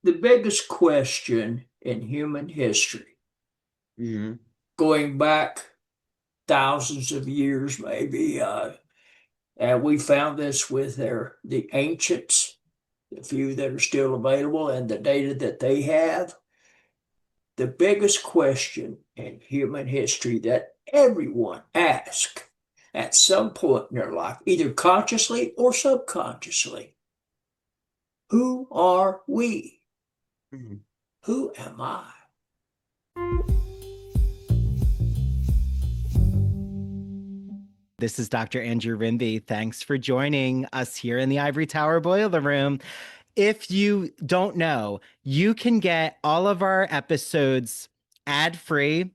the biggest question in human history, Hmm. going back thousands of years, maybe, and we found this with the ancients, the few that are still available, and the data that they have. The biggest question in human history that everyone asks at some point in their life, either consciously or subconsciously, who are we? Hmm. Who am I? This is Dr. Andrew Rimby. Thanks for joining us here in the Ivory Tower Boiler Room. If you don't know, you can get all of our episodes ad-free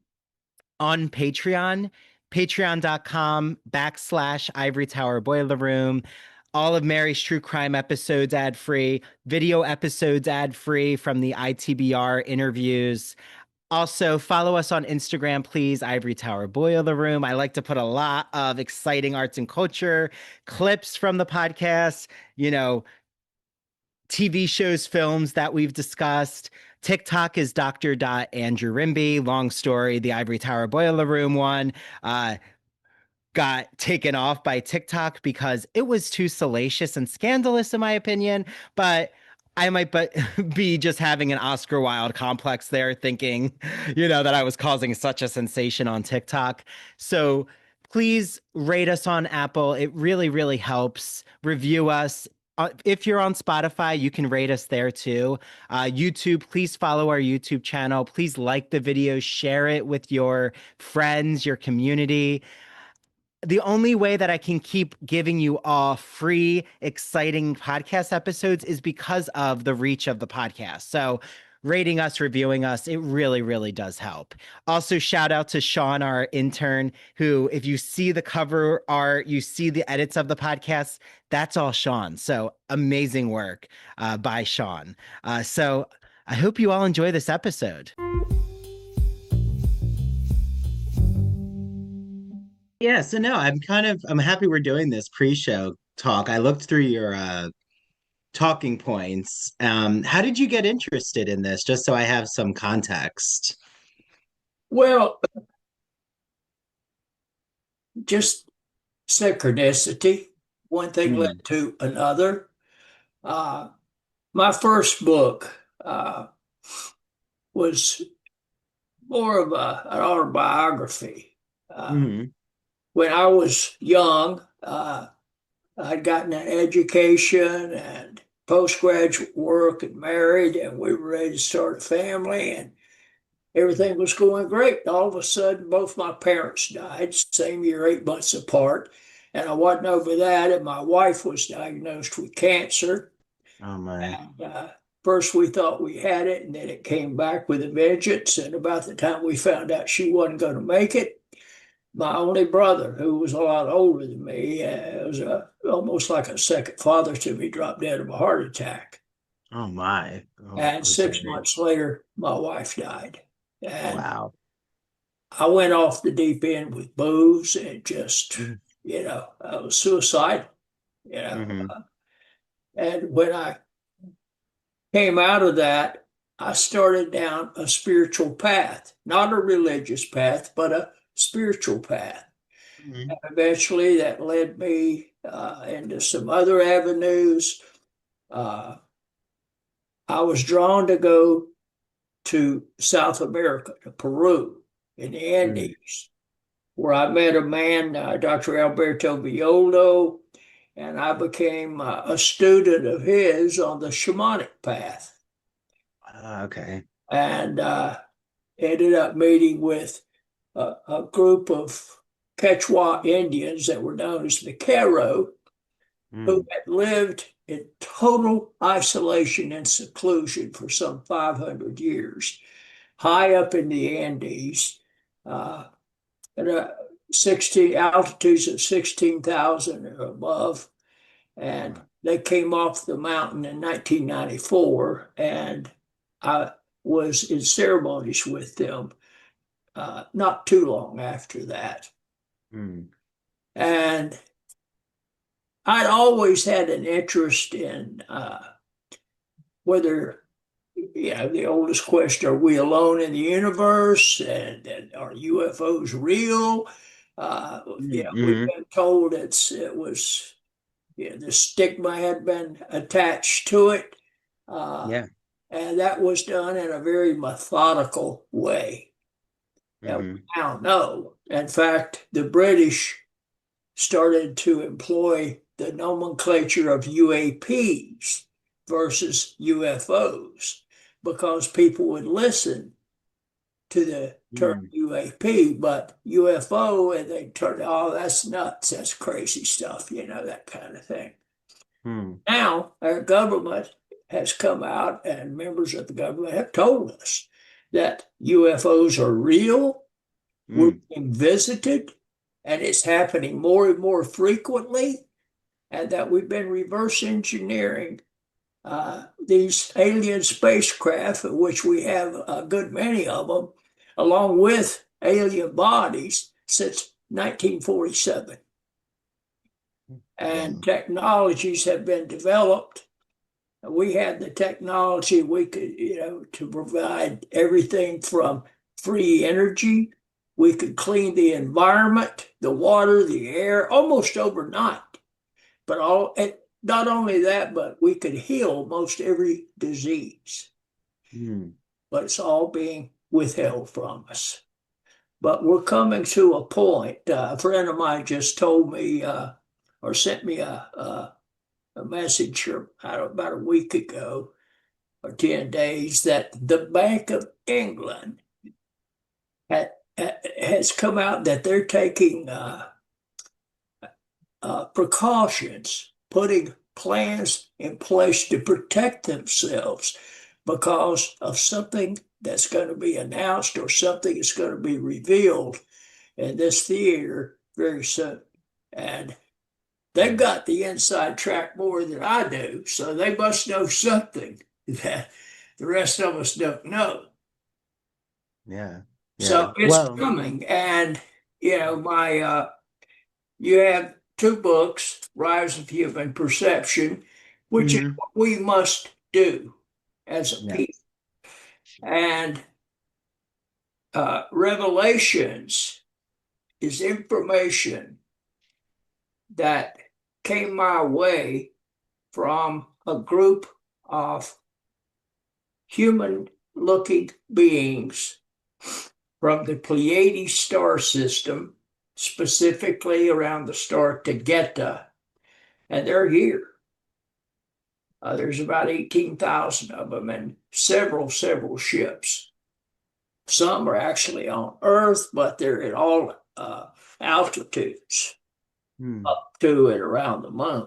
on Patreon, patreon.com/Ivory Tower Boiler Room. All of Mary's true crime episodes ad-free, video episodes ad-free from the ITBR interviews. Also, follow us on Instagram, please. Ivory Tower Boiler Room. I like to put a lot of exciting arts and culture clips from the podcast, you know, TV shows, films that we've discussed. TikTok is Dr. Andrew Rimby. Long story. The Ivory Tower Boiler Room one got taken off by TikTok because it was too salacious and scandalous, in my opinion. But I might be just having an Oscar Wilde complex there, thinking, that I was causing such a sensation on TikTok. So please rate us on Apple. It really, really helps. Review us. If you're on Spotify, you can rate us there too. YouTube, please follow our YouTube channel. Please like the video, share it with your friends, your community. The only way that I can keep giving you all free, exciting podcast episodes is because of the reach of the podcast. So, rating us, reviewing us, it really, really does help. Also, shout out to Sean, our intern, who, if you see the cover art, you see the edits of the podcast, that's all Sean. So, amazing work by Sean. So, I hope you all enjoy this episode. Yeah, so no, I'm happy we're doing this pre-show talk. I looked through your talking points. How did you get interested in this? Just so I have some context. Well, just synchronicity. One thing led Mm, to another. Uh, my first book was more of an autobiography. Uh, mm, when I was young, I'd gotten an education and postgraduate work and married, and we were ready to start a family, and everything was going great. All of a sudden, both my parents died, same year, 8 months apart. And I wasn't over that. And my wife was diagnosed with cancer. oh my. And first, we thought we had it, and then it came back with a vengeance. And about the time we found out she wasn't going to make it, my only brother, who was a lot older than me, was almost like a second father to me, dropped dead of a heart attack. Oh my. Oh, And I'm 6 months later, my wife died. And wow. I went off the deep end with booze and just, Mm, I was suicidal, you know. mm-hmm. And when I came out of that, I started down a spiritual path, not a religious path, but a spiritual path. Mm-hmm. And eventually that led me into some other avenues. Uh, I was drawn to go to South America, to Peru, in the Mm, Andes, where I met a man, Dr. Alberto Villoldo, and I became a student of his on the shamanic path, okay. and ended up meeting with a group of Quechua Indians that were known as the Q'ero, who Mm, had lived in total isolation and seclusion for some 500 years, high up in the Andes, uh, at 16 altitudes of 16,000 or above. And they came off the mountain in 1994, and I was in ceremonies with them not too long after that. mm, And I'd always had an interest in whether the oldest question, are we alone in the universe? And are UFOs real? We've Mm-hmm. been told it was, the stigma had been attached to it. Uh, Yeah. and that was done in a very methodical way. And we Mm-hmm. now know. In fact, the British started to employ the nomenclature of UAPs versus UFOs because people would listen to the term Mm-hmm. UAP, but UFO, and they turn, oh, that's nuts, that's crazy stuff, that kind of thing. Now, our government has come out, and members of the government have told us that UFOs are real, we're Mm-hmm. being visited, and it's happening more and more frequently, and that we've been reverse engineering these alien spacecraft, of which we have a good many of them, along with alien bodies since 1947. And Wow. technologies have been developed. We had the technology we could, to provide everything from free energy. We could clean the environment, the water, the air, almost overnight. But not only that, but we could heal most every disease. Mm. But it's all being withheld from us. But we're coming to a point. A friend of mine just told me or sent me a message about a week ago or 10 days that the Bank of England has come out that they're taking precautions, putting plans in place to protect themselves because of something that's going to be announced or something that's going to be revealed in this theater very soon. And they've got the inside track more than I do, so they must know something that the rest of us don't know. Yeah. Yeah. So it's Well, coming, and my you have two books, Rise of Human Perception, which is mhm. what we must do as a Yeah. people, and Revelations is information that came my way from a group of human looking beings from the Pleiades star system, specifically around the star Tegeta, and they're here. There's about 18,000 of them and several ships. Some are actually on Earth, but they're at all altitudes Mm. up to and around the moon.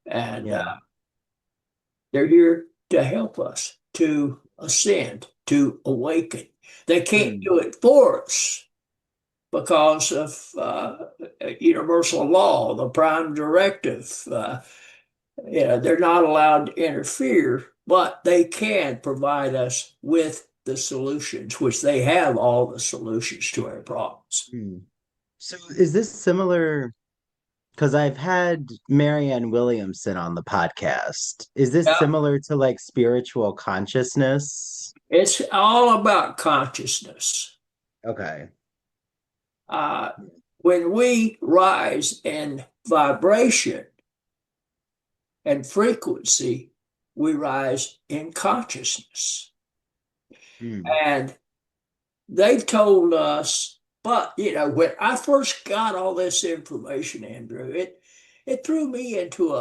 And Yeah. they're here to help us to ascend, to awaken. They can't Mm. do it for us because of universal law, the prime directive. They're not allowed to interfere, but they can provide us with the solutions, which they have all the solutions to our problems. Mm. So is this similar? Because I've had Marianne Williamson on the podcast. Is this Yeah, similar to like spiritual consciousness? it's all about consciousness. Okay. Uh, when we rise in vibration and frequency, we rise in consciousness. Mm. And they've told us, but when I first got all this information, Andrew, it threw me into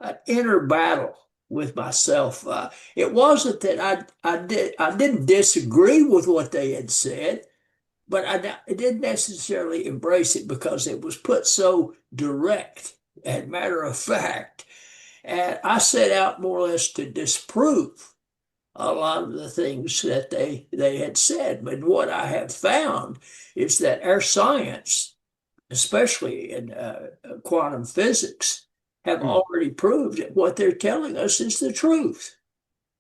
an inner battle with myself. It wasn't that I didn't disagree with what they had said, but I didn't necessarily embrace it because it was put so direct and matter of fact. And I set out more or less to disprove a lot of the things that they had said. But what I have found is that our science, especially in quantum physics, have Mm. already proved that what they're telling us is the truth.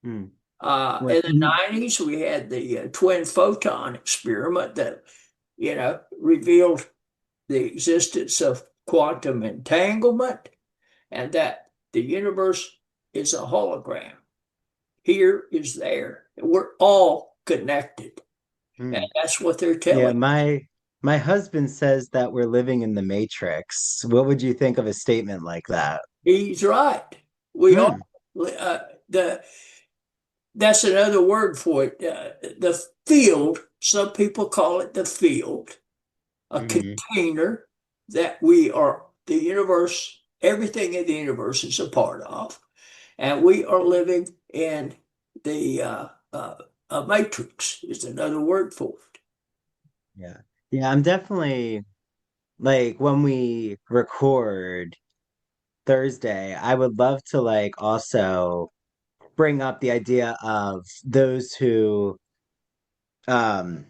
Mm. In What? the 90s, we had the twin photon experiment that, revealed the existence of quantum entanglement and that the universe is a hologram. Here is there. We're all connected. And Mm. that's what they're Yeah, telling. my husband says that we're living in the Matrix. What would you think of a statement like that? He's right. We all, Hmm. the that's another word for it. The field, some people call it the field, a Hmm. container that we are, the universe, everything in the universe is a part of. And we are living in the a matrix, is another word for it. Yeah. Yeah, I'm definitely like when we record Thursday, I would love to like also bring up the idea of those who um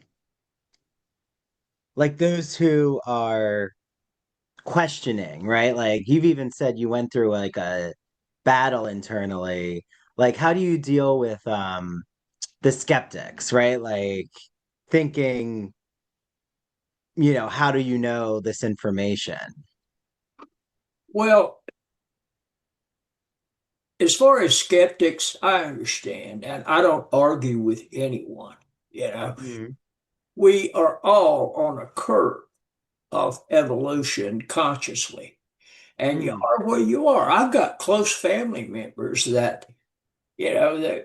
those who are questioning, right? Like you've even said you went through like a battle internally. Like how do you deal with the skeptics, right? Like thinking, how do you know this information? Well, as far as skeptics, I understand, and I don't argue with anyone. You know, Mm, we are all on a curve of evolution consciously, and you mm, are where you are. I've got close family members that, you know,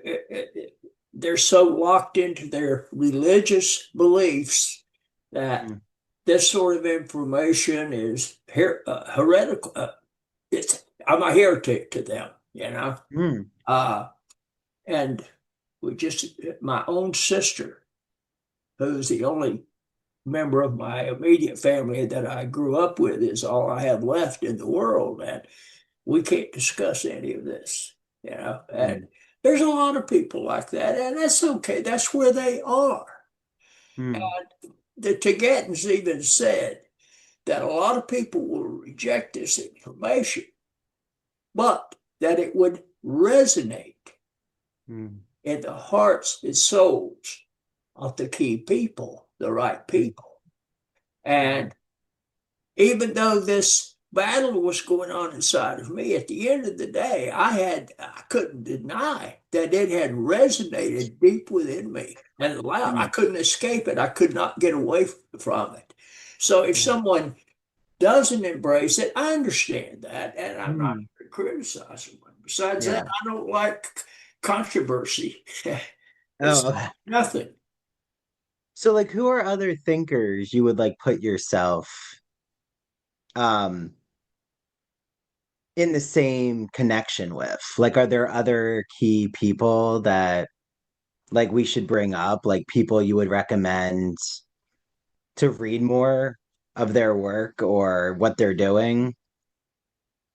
they're so locked into their religious beliefs that mm, this sort of information is heretical. I'm a heretic to them, you know. mm, Uh, and we just, my own sister, who's the only member of my immediate family that I grew up with, is all I have left in the world. And we can't discuss any of this, you know. And mm, there's a lot of people like that, and that's okay. That's where they are. mm, And the Tibetans even said that a lot of people will reject this information, but that it would resonate mm, in the hearts and souls of the key people, the right mm, people. And even though this battle was going on inside of me, at the end of the day, I couldn't deny that it had resonated deep within me and loud. I mm, couldn't escape it. I could not get away from it. So if mm, someone doesn't embrace it, I understand that, and I'm not mm. criticizing them. Besides that, Yeah. I don't like controversy. It's Oh, okay. nothing. So like who are other thinkers you would like put yourself um in the same connection with? Like are there other key people that like we should bring up, like people you would recommend to read more of their work or what they're doing?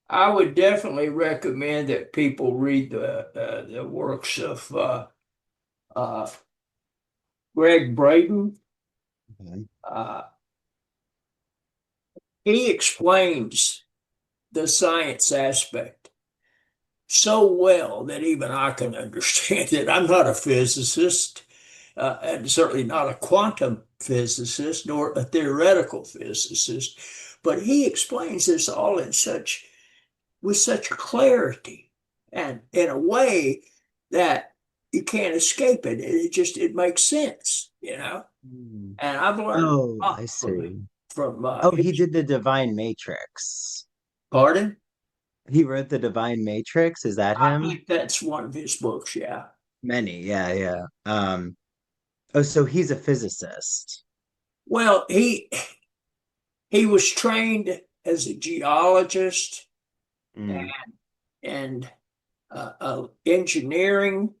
I would definitely recommend that people read the works of uh, Greg Braden. Mhm. Uh, he explains the science aspect so well that even I can understand it. I'm not a physicist, and certainly not a quantum physicist nor a theoretical physicist, but he explains this all in such with such clarity and in a way that you can't escape it. It makes sense, you know. Mm. And I've learned a Oh, I lot see. from Oh, he his. did the Divine Matrix. Pardon? He wrote the Divine Matrix. Is that I him? think that's one of his books. Yeah. Many, yeah, yeah. Oh, so he's a physicist. Well, he was trained as a geologist Mm. and engineering,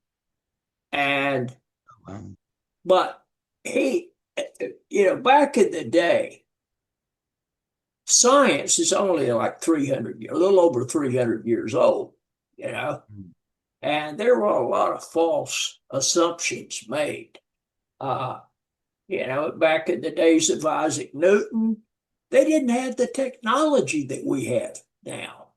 and Wow. but he, back in the day, science is only like 300 years, a little over 300 years old, you know, Mm. and there were a lot of false assumptions made. Uh, back in the days of Isaac Newton, they didn't have the technology that we have now.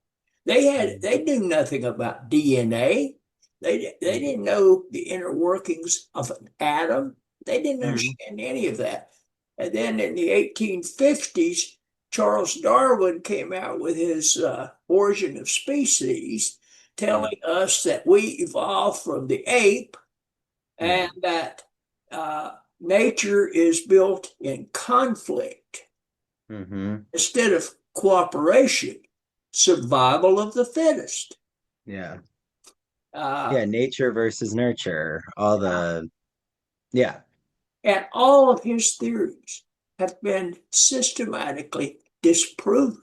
Mm. They knew nothing about DNA. They Mm. didn't know the inner workings of an atom. They didn't Mm. understand any of that. And then in the 1850s, Charles Darwin came out with his Origin of Species, telling us that we evolved from the ape Yeah. and that nature is built in conflict Mm-hmm. instead of cooperation, survival of the fittest. Yeah. Uh, Yeah. Nature versus nurture. All the, yeah. and all of his theories have been systematically disproven.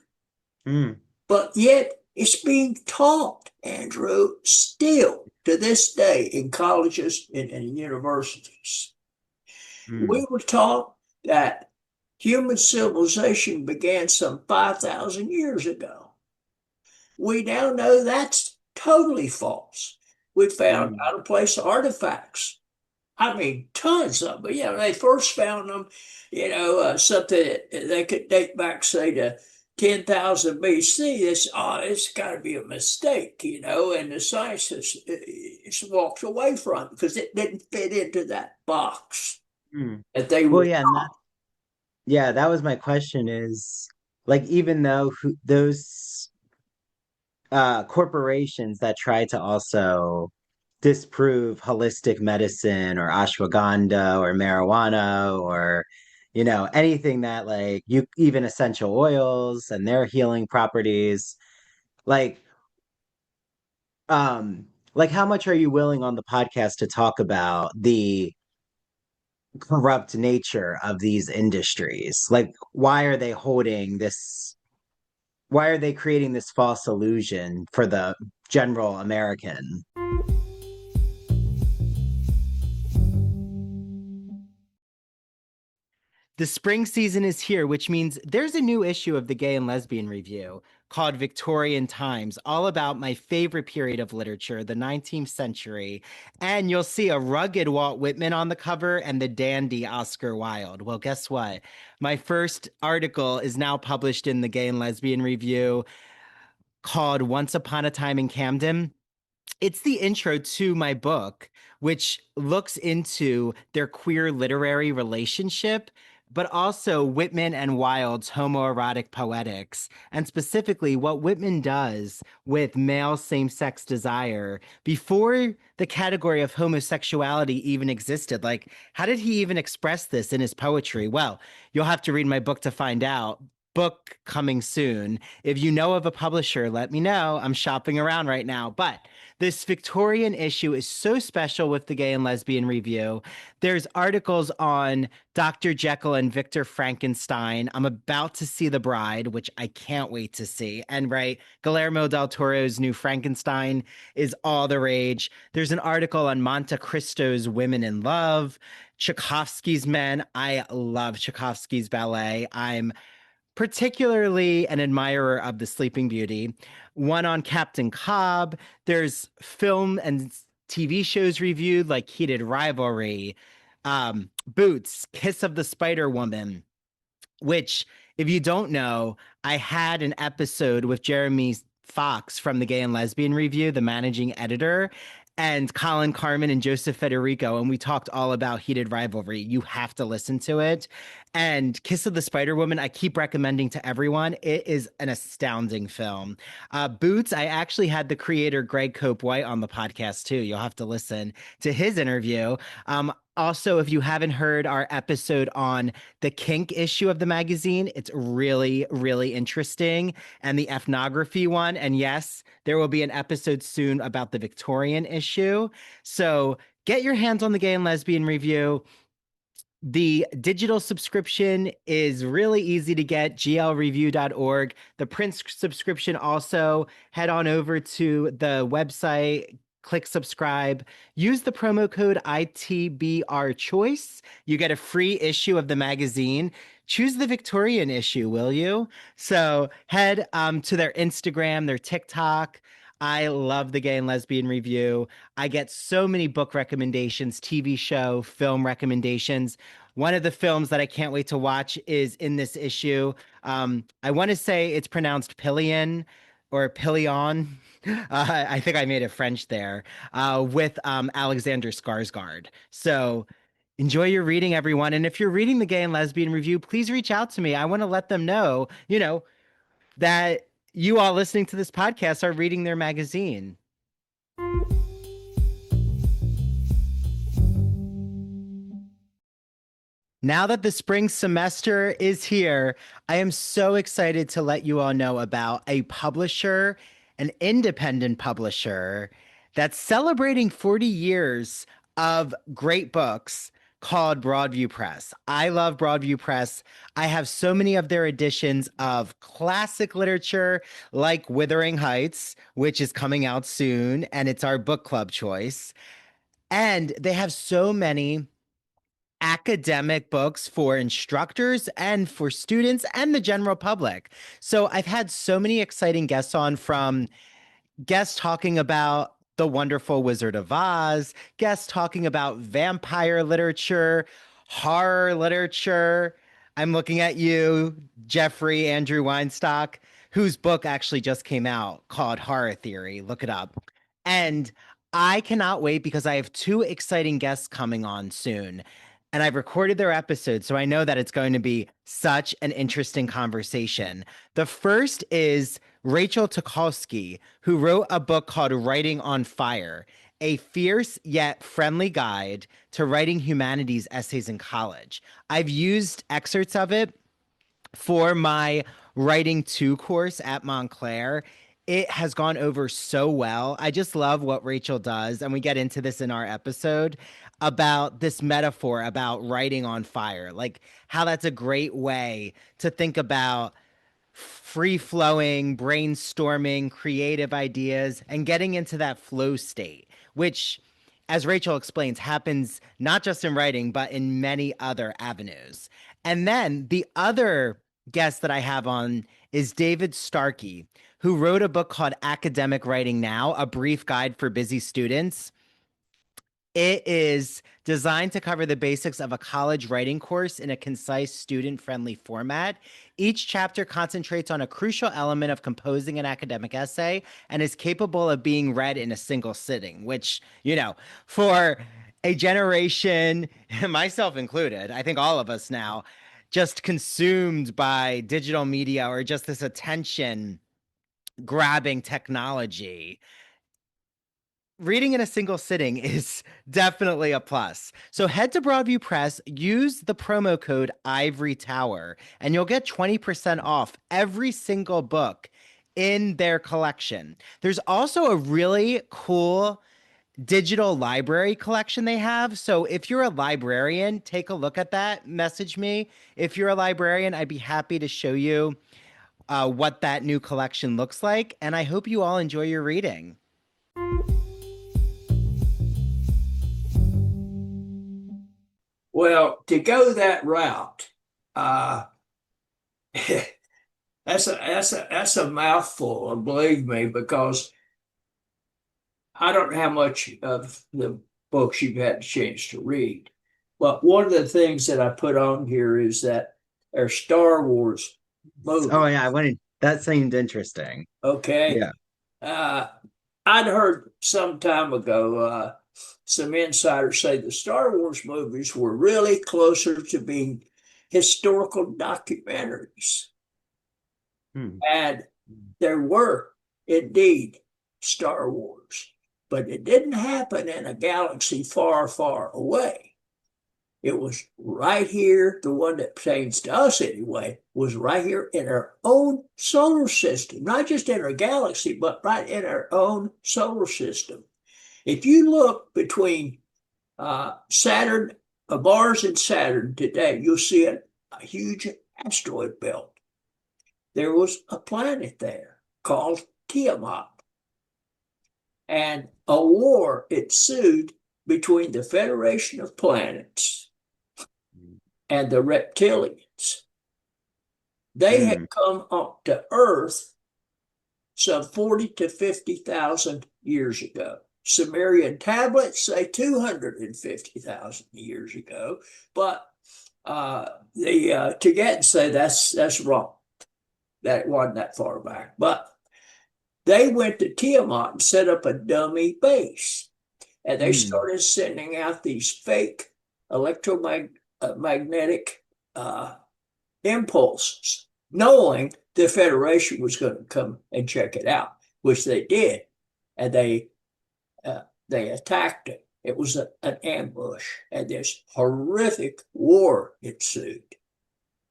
Mm. But yet it's being taught, Andrew, still to this day in colleges and universities. We Mm. were taught that human civilization began some 5,000 years ago. We now know that's totally false. We found Mm. out of place artifacts. I mean, tons of them. You know, they first found them, something that they could date back, say, to 10,000 BC. It's got to be a mistake, and the scientists it's walked away from it because it didn't fit into that box Mm. that they Well, were yeah, and taught. that was my question is like even though those corporations that try to also disprove holistic medicine or ashwagandha or marijuana or anything that like you even essential oils and their healing properties like um like how much are you willing on the podcast to talk about the corrupt nature of these industries? Like why are they creating this false illusion for the general American? The spring season is here, which means there's a new issue of the Gay and Lesbian Review called Victorian Times, all about my favorite period of literature, the 19th century. And you'll see a rugged Walt Whitman on the cover and the dandy Oscar Wilde. Well, guess what? My first article is now published in the Gay and Lesbian Review called Once Upon a Time in Camden. It's the intro to my book, which looks into their queer literary relationship, but also Whitman and Wilde's homoerotic poetics, and specifically what Whitman does with male same sex desire before the category of homosexuality even existed. Like, how did he even express this in his poetry? Well, you'll have to read my book to find out. Book coming soon. If you know of a publisher, let me know. I'm shopping around right now. But this Victorian issue is so special with the Gay and Lesbian Review. There's articles on Dr. Jekyll and Victor Frankenstein. I'm about to see The Bride, which I can't wait to see. And right, Guillermo del Toro's new Frankenstein is all the rage. There's an article on Monte Cristo's Women in Love, Tchaikovsky's Men. I love Tchaikovsky's ballet. I'm particularly an admirer of the Sleeping Beauty. One on Captain Cobb. There's film and TV shows reviewed like Heated Rivalry, Boots, Kiss of the Spider Woman, which, if you don't know, I had an episode with Jeremy Fox from the Gay and Lesbian Review, the managing editor, and Colin Carmen and Joseph Federico, and we talked all about Heated Rivalry. You have to listen to it. And Kiss of the Spider Woman, I keep recommending to everyone. It is an astounding film. Boots, I actually had the creator Greg Cope White on the podcast too. You'll have to listen to his interview. Also, if you haven't heard our episode on the kink issue of the magazine, it's really, really interesting. And the ethnography one. And yes, there will be an episode soon about the Victorian issue. So get your hands on the Gay and Lesbian Review. The digital subscription is really easy to get, glreview.org. The print subscription also, head on over to the website, click subscribe, use the promo code ITBR Choice. You get a free issue of the magazine. Choose the Victorian issue, will you? So head to their Instagram, their TikTok. I love the Gay and Lesbian Review. I get so many book recommendations, TV show, film recommendations. One of the films that I can't wait to watch is in this issue. I want to say it's pronounced Pillion or Pillion. I think I made it French there with Alexander Skarsgård. So enjoy your reading, everyone. And if you're reading the Gay and Lesbian Review, please reach out to me. I want to let them know, that you all listening to this podcast are reading their magazine. Now that the spring semester is here, I am so excited to let you all know about a publisher, an independent publisher that's celebrating 40 years of great books called Broadview Press. I love Broadview Press. I have so many of their editions of classic literature like Wuthering Heights, which is coming out soon, and it's our book club choice. And they have so many academic books for instructors and for students and the general public. So I've had so many exciting guests on, from guests talking about The Wonderful Wizard of Oz, guests talking about vampire literature, horror literature. I'm looking at you, Jeffrey Andrew Weinstock, whose book actually just came out called Horror Theory. Look it up. And I cannot wait because I have two exciting guests coming on soon. And I've recorded their episode, so I know that it's going to be such an interesting conversation. The first is Rachel Tukolsky, who wrote a book called Writing on Fire, a fierce yet friendly guide to writing humanities essays in college. I've used excerpts of it for my Writing 2 course at Montclair. It has gone over so well. I just love what Rachel does. And we get into this in our episode about this metaphor about writing on fire, like how that's a great way to think about free flowing, brainstorming, creative ideas, and getting into that flow state, which, as Rachel explains, happens not just in writing, but in many other avenues. And then the other guest that I have on is David Starkey, who wrote a book called Academic Writing Now, a brief guide for busy students. It is designed to cover the basics of a college writing course in a concise, student-friendly format. Each chapter concentrates on a crucial element of composing an academic essay and is capable of being read in a single sitting, which, for a generation, myself included, I think all of us now, just consumed by digital media or just this attention grabbing technology, reading in a single sitting is definitely a plus. So head to Broadview Press, use the promo code Ivory Tower, and you'll get 20% off every single book in their collection. There's also a really cool digital library collection they have. So if you're a librarian, take a look at that. Message me. If you're a librarian, I'd be happy to show you what that new collection looks like. And I hope you all enjoy your reading. Well, to go that route, that's a mouthful, believe me, because I don't know how much of the books you've had a chance to read. But one of the things that I put on here is that their Star Wars movie. Oh yeah, that seemed interesting. Okay. Yeah. Uh, I'd heard some time ago some insiders say the Star Wars movies were really closer to being historical documentaries. And there were indeed Star Wars, but it didn't happen in a galaxy far, far away. It was right here. The one that pertains to us anyway was right here in our own solar system, not just in our galaxy, but right in our own solar system. If you look between Saturn, Mars and Saturn today, you'll see a huge asteroid belt. There was a planet there called Tiamat. And a war ensued between the Federation of Planets and the reptilians. They had come up to Earth some 40 to 50,000 years ago. Sumerian tablets say 250,000 years ago, but the Tibetan say that's wrong. That wasn't that far back. But they went to Tiamat and set up a dummy base. And they started sending out these fake electromagnetic impulses, knowing the Federation was going to come and check it out, which they did. And they attacked it. It was an ambush, and this horrific war ensued.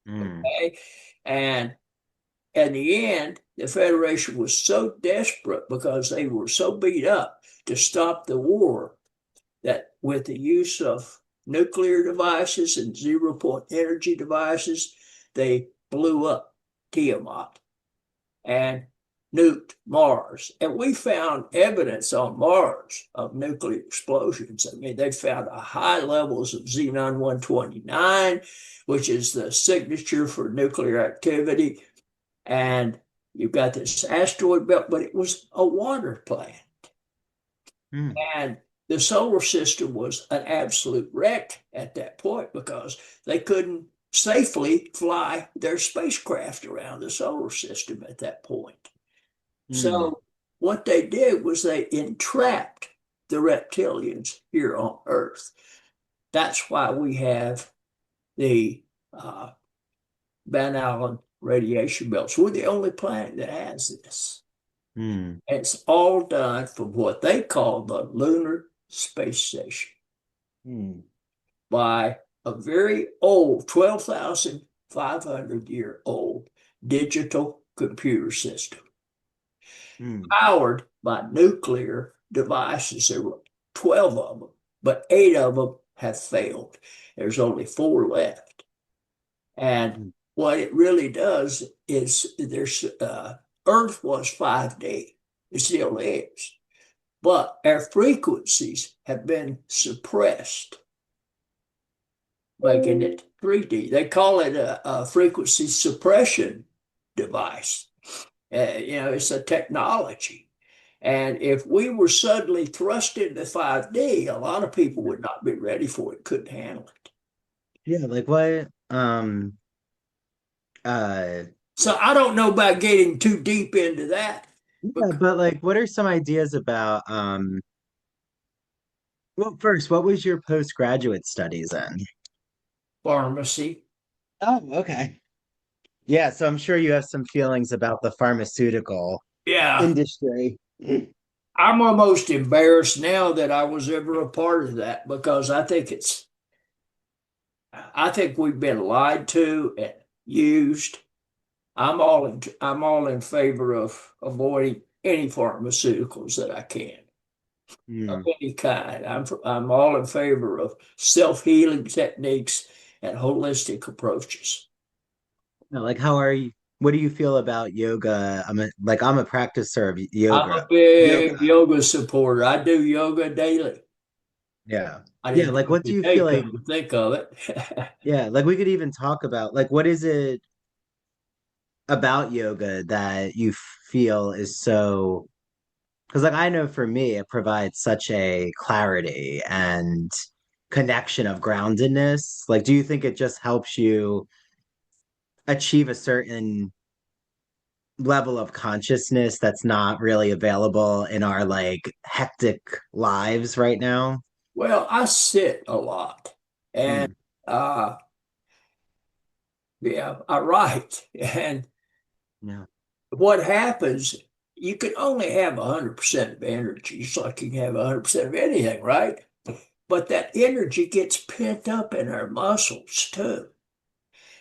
Mm. Okay. And in the end, the Federation was so desperate because they were so beat up to stop the war that with the use of nuclear devices and zero point energy devices, they blew up Tiamat and nuked Mars. And we found evidence on Mars of nuclear explosions. I mean, they found high levels of xenon 129, which is the signature for nuclear activity. And you've got this asteroid belt, but it was a water planet. Mm. And the solar system was an absolute wreck at that point because they couldn't safely fly their spacecraft around the solar system at that point. Mm. So what they did was they entrapped the reptilians here on Earth. That's why we have the Van Allen radiation belts. We're the only planet that has this. Mm. It's all done from what they call the Lunar Space Station Mm. by a very old, 12,500-year-old digital computer system Mm. powered by nuclear devices. There were 12 of them, but 8 of them have failed. There's only 4 left. And Mm. what it really does is Earth was 5D. It still is. But our frequencies have been suppressed, making it 3D. They call it a frequency suppression device. It's a technology. And if we were suddenly thrust into 5D, a lot of people would not be ready for it, couldn't handle it. Yeah, like what uh So I don't know about getting too deep into that. yeah, Because but like what are some ideas about well, first, what was your postgraduate studies in? pharmacy, Oh, okay. Yeah, so I'm sure you have some feelings about the pharmaceutical yeah, industry. I'm almost embarrassed now that I was ever a part of that because I think we've been lied to and used. I'm all in favor of avoiding any pharmaceuticals that I can of Hmm. any kind. I'm all in favor of self-healing techniques and holistic approaches. No, like how are you? What do you feel about yoga? I'm a practicer of I'm a yoga. big Yoga. yoga supporter. I do yoga daily. Yeah. I Yeah, didn't do like it what do you today, feel like? come to think of it. Yeah, like we could even talk about like what is it about yoga that you feel is so because like I know for me it provides such a clarity and connection of groundedness. Like do you think it just helps you achieve a certain level of consciousness that's not really available in our like hectic lives right now? Well, I sit a lot and Mm. uh yeah, I write. And Yeah. what happens, you can only have 100% of energy, just like you can have 100% of anything, right? But that energy gets pent up in our muscles too.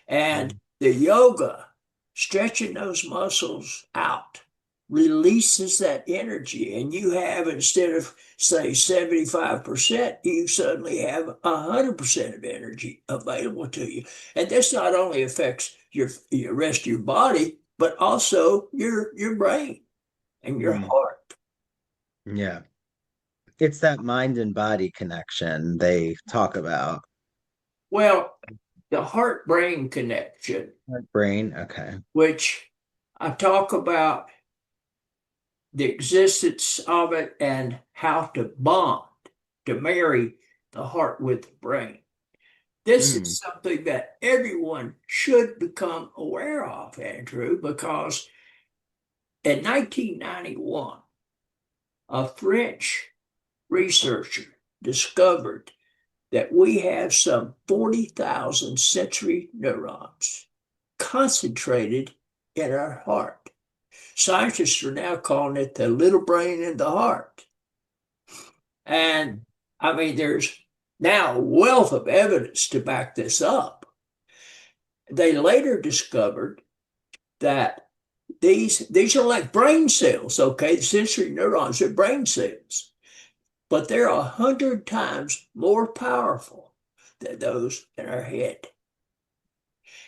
And Mm. the yoga, stretching those muscles out, releases that energy. And you have, instead of, say, 75%, you suddenly have 100% of energy available to you. And this not only affects your rest of your body, but also your brain and your Mm. heart. Yeah. It's that mind and body connection they talk about. Well, the heart brain connection, Brain, okay. which I talk about the existence of it and how to bond, to marry the heart with the brain. This Mm. is something that everyone should become aware of, Andrew, because in 1991, a French researcher discovered that we have some 40,000 sensory neurons concentrated in our heart. Scientists are now calling it the little brain in the heart. And I mean, there's now a wealth of evidence to back this up. They later discovered that these are like brain cells, okay? The sensory neurons are brain cells, but they're 100 times more powerful than those in our head.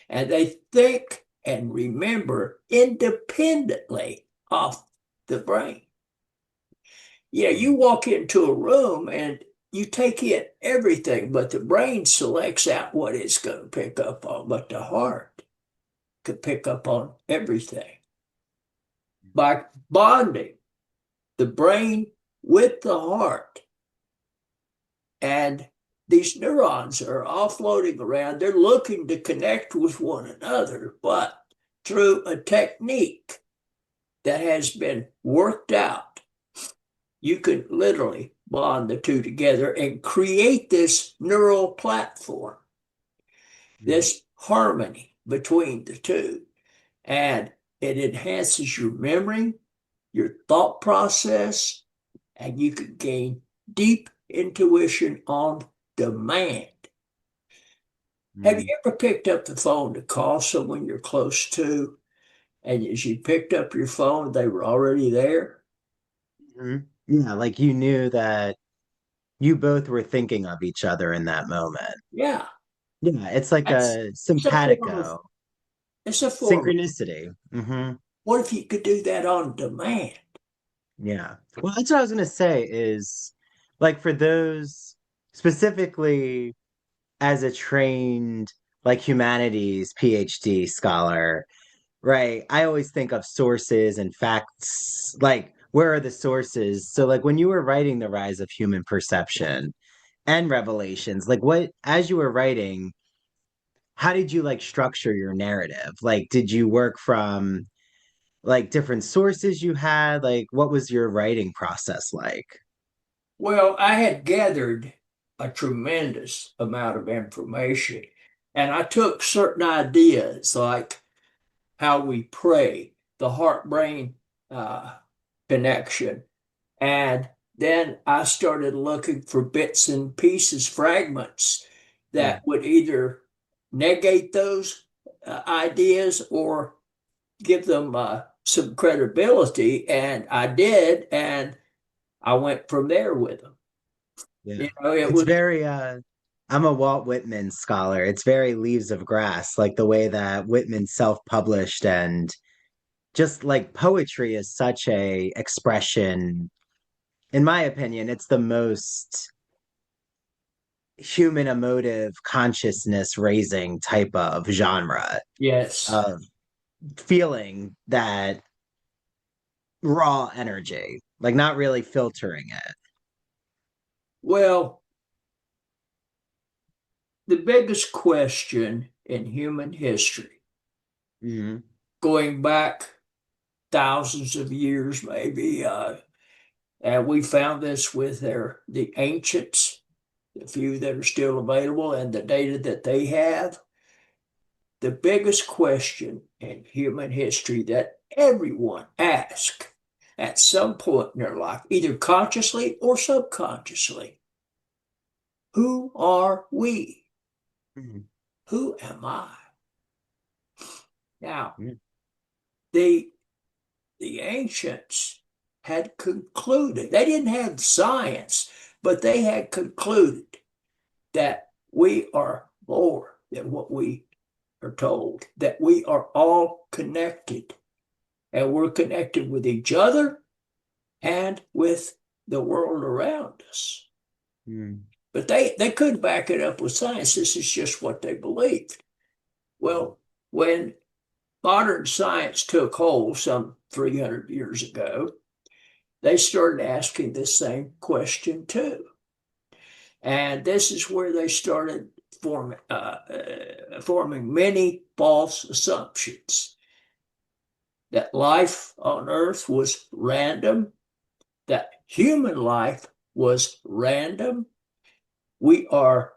And they think and remember independently of the brain. Yeah, you walk into a room and you take in everything, but the brain selects out what it's going to pick up on, but the heart could pick up on everything. By bonding the brain with the heart, and these neurons are all floating around, they're looking to connect with one another, but through a technique that has been worked out, you can literally bond the two together and create this neural platform, this harmony between the two. And it enhances your memory, your thought process, and you can gain deep intuition on demand. Have you ever picked up the phone to call someone you're close to, and as you picked up your phone, they were already there? Mhm. Yeah, like you knew that you both were thinking of each other in that moment. Yeah, Yeah, it's like that's a it's a form of simpatico it's a form of synchronicity. what if you could do that on demand? Yeah. Well, that's what I was gonna say is like for those specifically as a trained like humanities PhD scholar, right? I always think of sources and facts, like where are the sources? So like when you were writing The Rise of Human Perception and Revelations, like what as you were writing, how did you like structure your narrative? Like did you work from like different sources you had? Like what was your writing process like? Well, I had gathered a tremendous amount of information, and I took certain ideas like how we pray, the heart-brain uh, connection, and then I started looking for bits and pieces, fragments Yeah. that would either negate those ideas or give them some credibility, and I did, and I went from there with them. Yeah. You know, it It's was very I'm a Walt Whitman scholar. It's very Leaves of Grass, like the way that Whitman self-published and just like poetry is such a expression. In my opinion, it's the most human emotive consciousness raising type of genre yes. of feeling that raw energy, like not really filtering it. Well, the biggest question in human history, Mhm. going back thousands of years, maybe, and we found this with the ancients, the few that are still available, and the data that they have. The biggest question in human history that everyone asks at some point in their life, either consciously or subconsciously, who are we? Mhm. Who am I? Now, Mhm. the the ancients had concluded, they didn't have science, but they had concluded that we are more than what we are told, that we are all connected, and we're connected with each other and with the world around us. Mhm. But they couldn't back it up with science. This is just what they believed. Well, when modern science took hold some 300 years ago, they started asking the same question too. And this is where they started forming many false assumptions that life on Earth was random, that human life was random. We are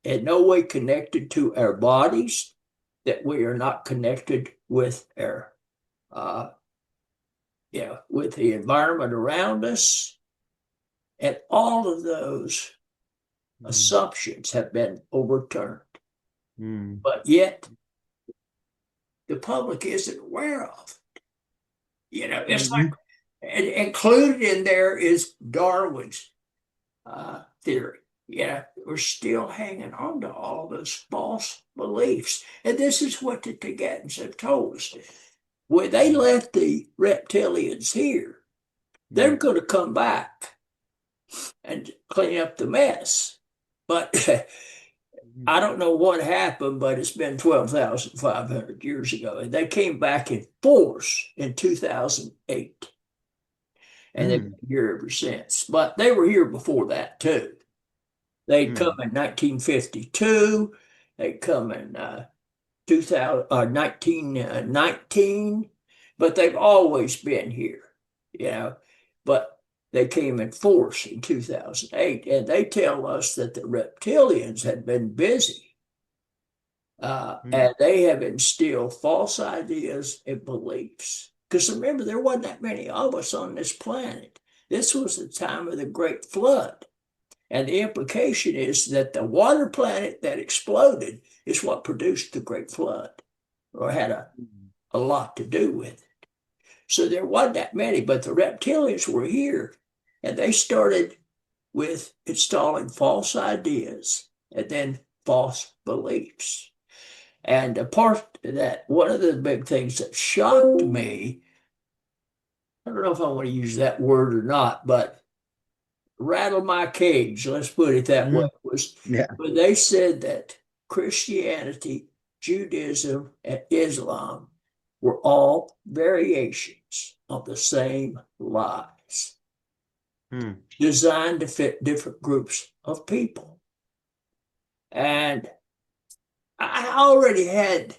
in no way connected to our bodies, that we are not connected with our, uh, with the environment around us. And all of those assumptions have been overturned. Mm. But yet the public isn't aware of it. It's like, Mhm. and included in there is Darwin's theory. We're still hanging on to all those false beliefs. And this is what the Tibetans have told us. When they left the reptilians here, they're going to come back and clean up the mess. But I don't know what happened, but it's been 12,500 years ago. And they came back in force in 2008. And they've Mm. been here ever since. But they were here before that, too. They'd come Mm. in 1952. They'd come in 1919, but they've always been here, you know. But they came in force in 2008, and they tell us that the reptilians had been busy, Mm. and they have instilled false ideas and beliefs. Because remember, there wasn't that many of us on this planet. This was the time of the Great Flood. And the implication is that the water planet that exploded is what produced the Great Flood, or had a lot to do with it. So there wasn't that many, but the reptilians were here, and they started with installing false ideas and then false beliefs. And apart from that, one of the big things that shocked me, I don't know if I want to use that word or not, but rattle my cage, let's put it that way, Mm. was Yeah. when they said that Christianity, Judaism, and Islam were all variations of the same lies Mm. designed to fit different groups of people. And I already had,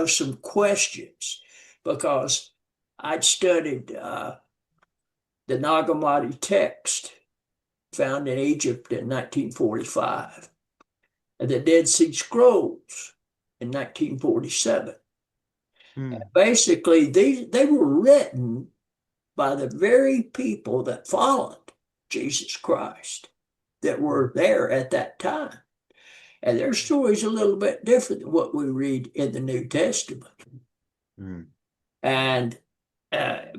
some questions because I'd studied the Nag Hammadi text found in Egypt in 1945, and the Dead Sea Scrolls in 1947. Mm. Basically, they were written by the very people that followed Jesus Christ that were there at that time. And their story's a little bit different than what we read in the New Testament. Mm. And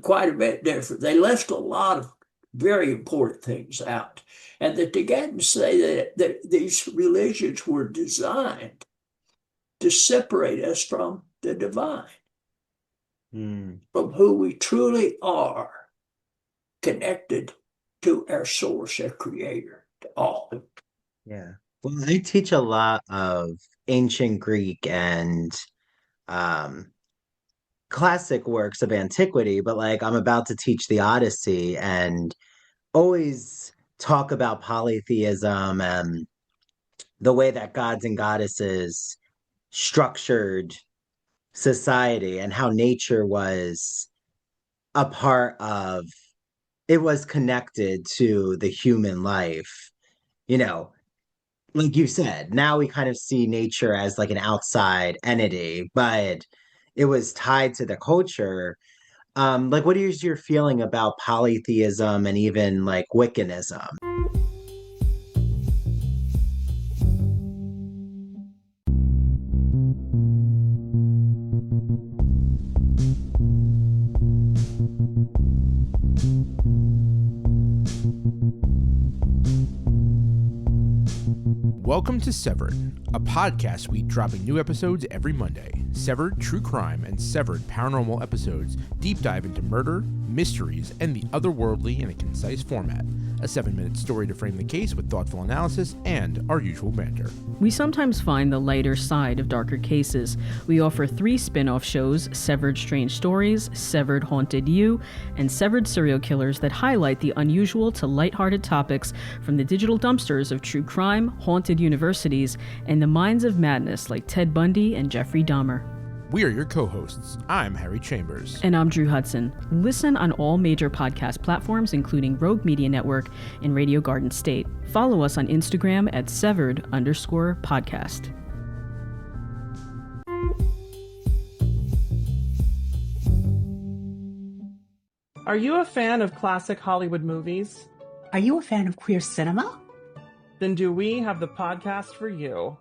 quite a bit different. They left a lot of very important things out. And that they got to say that these religions were designed to separate us from the divine, Mm. from who we truly are, connected to our source, our creator, to all. Yeah. Well, I teach a lot of ancient Greek and um classic works of antiquity, but like I'm about to teach the Odyssey and always talk about polytheism and the way that gods and goddesses structured society and how nature was a part of it was connected to the human life. You know, like you said, now we kind of see nature as like an outside entity, but it was tied to the culture. Like what is your feeling about polytheism and even like Wiccanism? Welcome to Severed, a podcast week dropping new episodes every Monday. Severed True Crime and Severed Paranormal episodes deep dive into murder, mysteries, and the otherworldly in a concise format. A 7-minute story to frame the case with thoughtful analysis and our usual banter. We sometimes find the lighter side of darker cases. We offer 3 spin-off shows, Severed Strange Stories, Severed Haunted You, and Severed Serial Killers that highlight the unusual to lighthearted topics from the digital dumpsters of true crime, haunted universities, and the minds of madness like Ted Bundy and Jeffrey Dahmer. We are your co-hosts. I'm Harry Chambers. And I'm Drew Hudson. Listen on all major podcast platforms, including Rogue Media Network and Radio Garden State. Follow us on Instagram at severed_podcast. Are you a fan of classic Hollywood movies? Are you a fan of queer cinema? then do we have the podcast for you.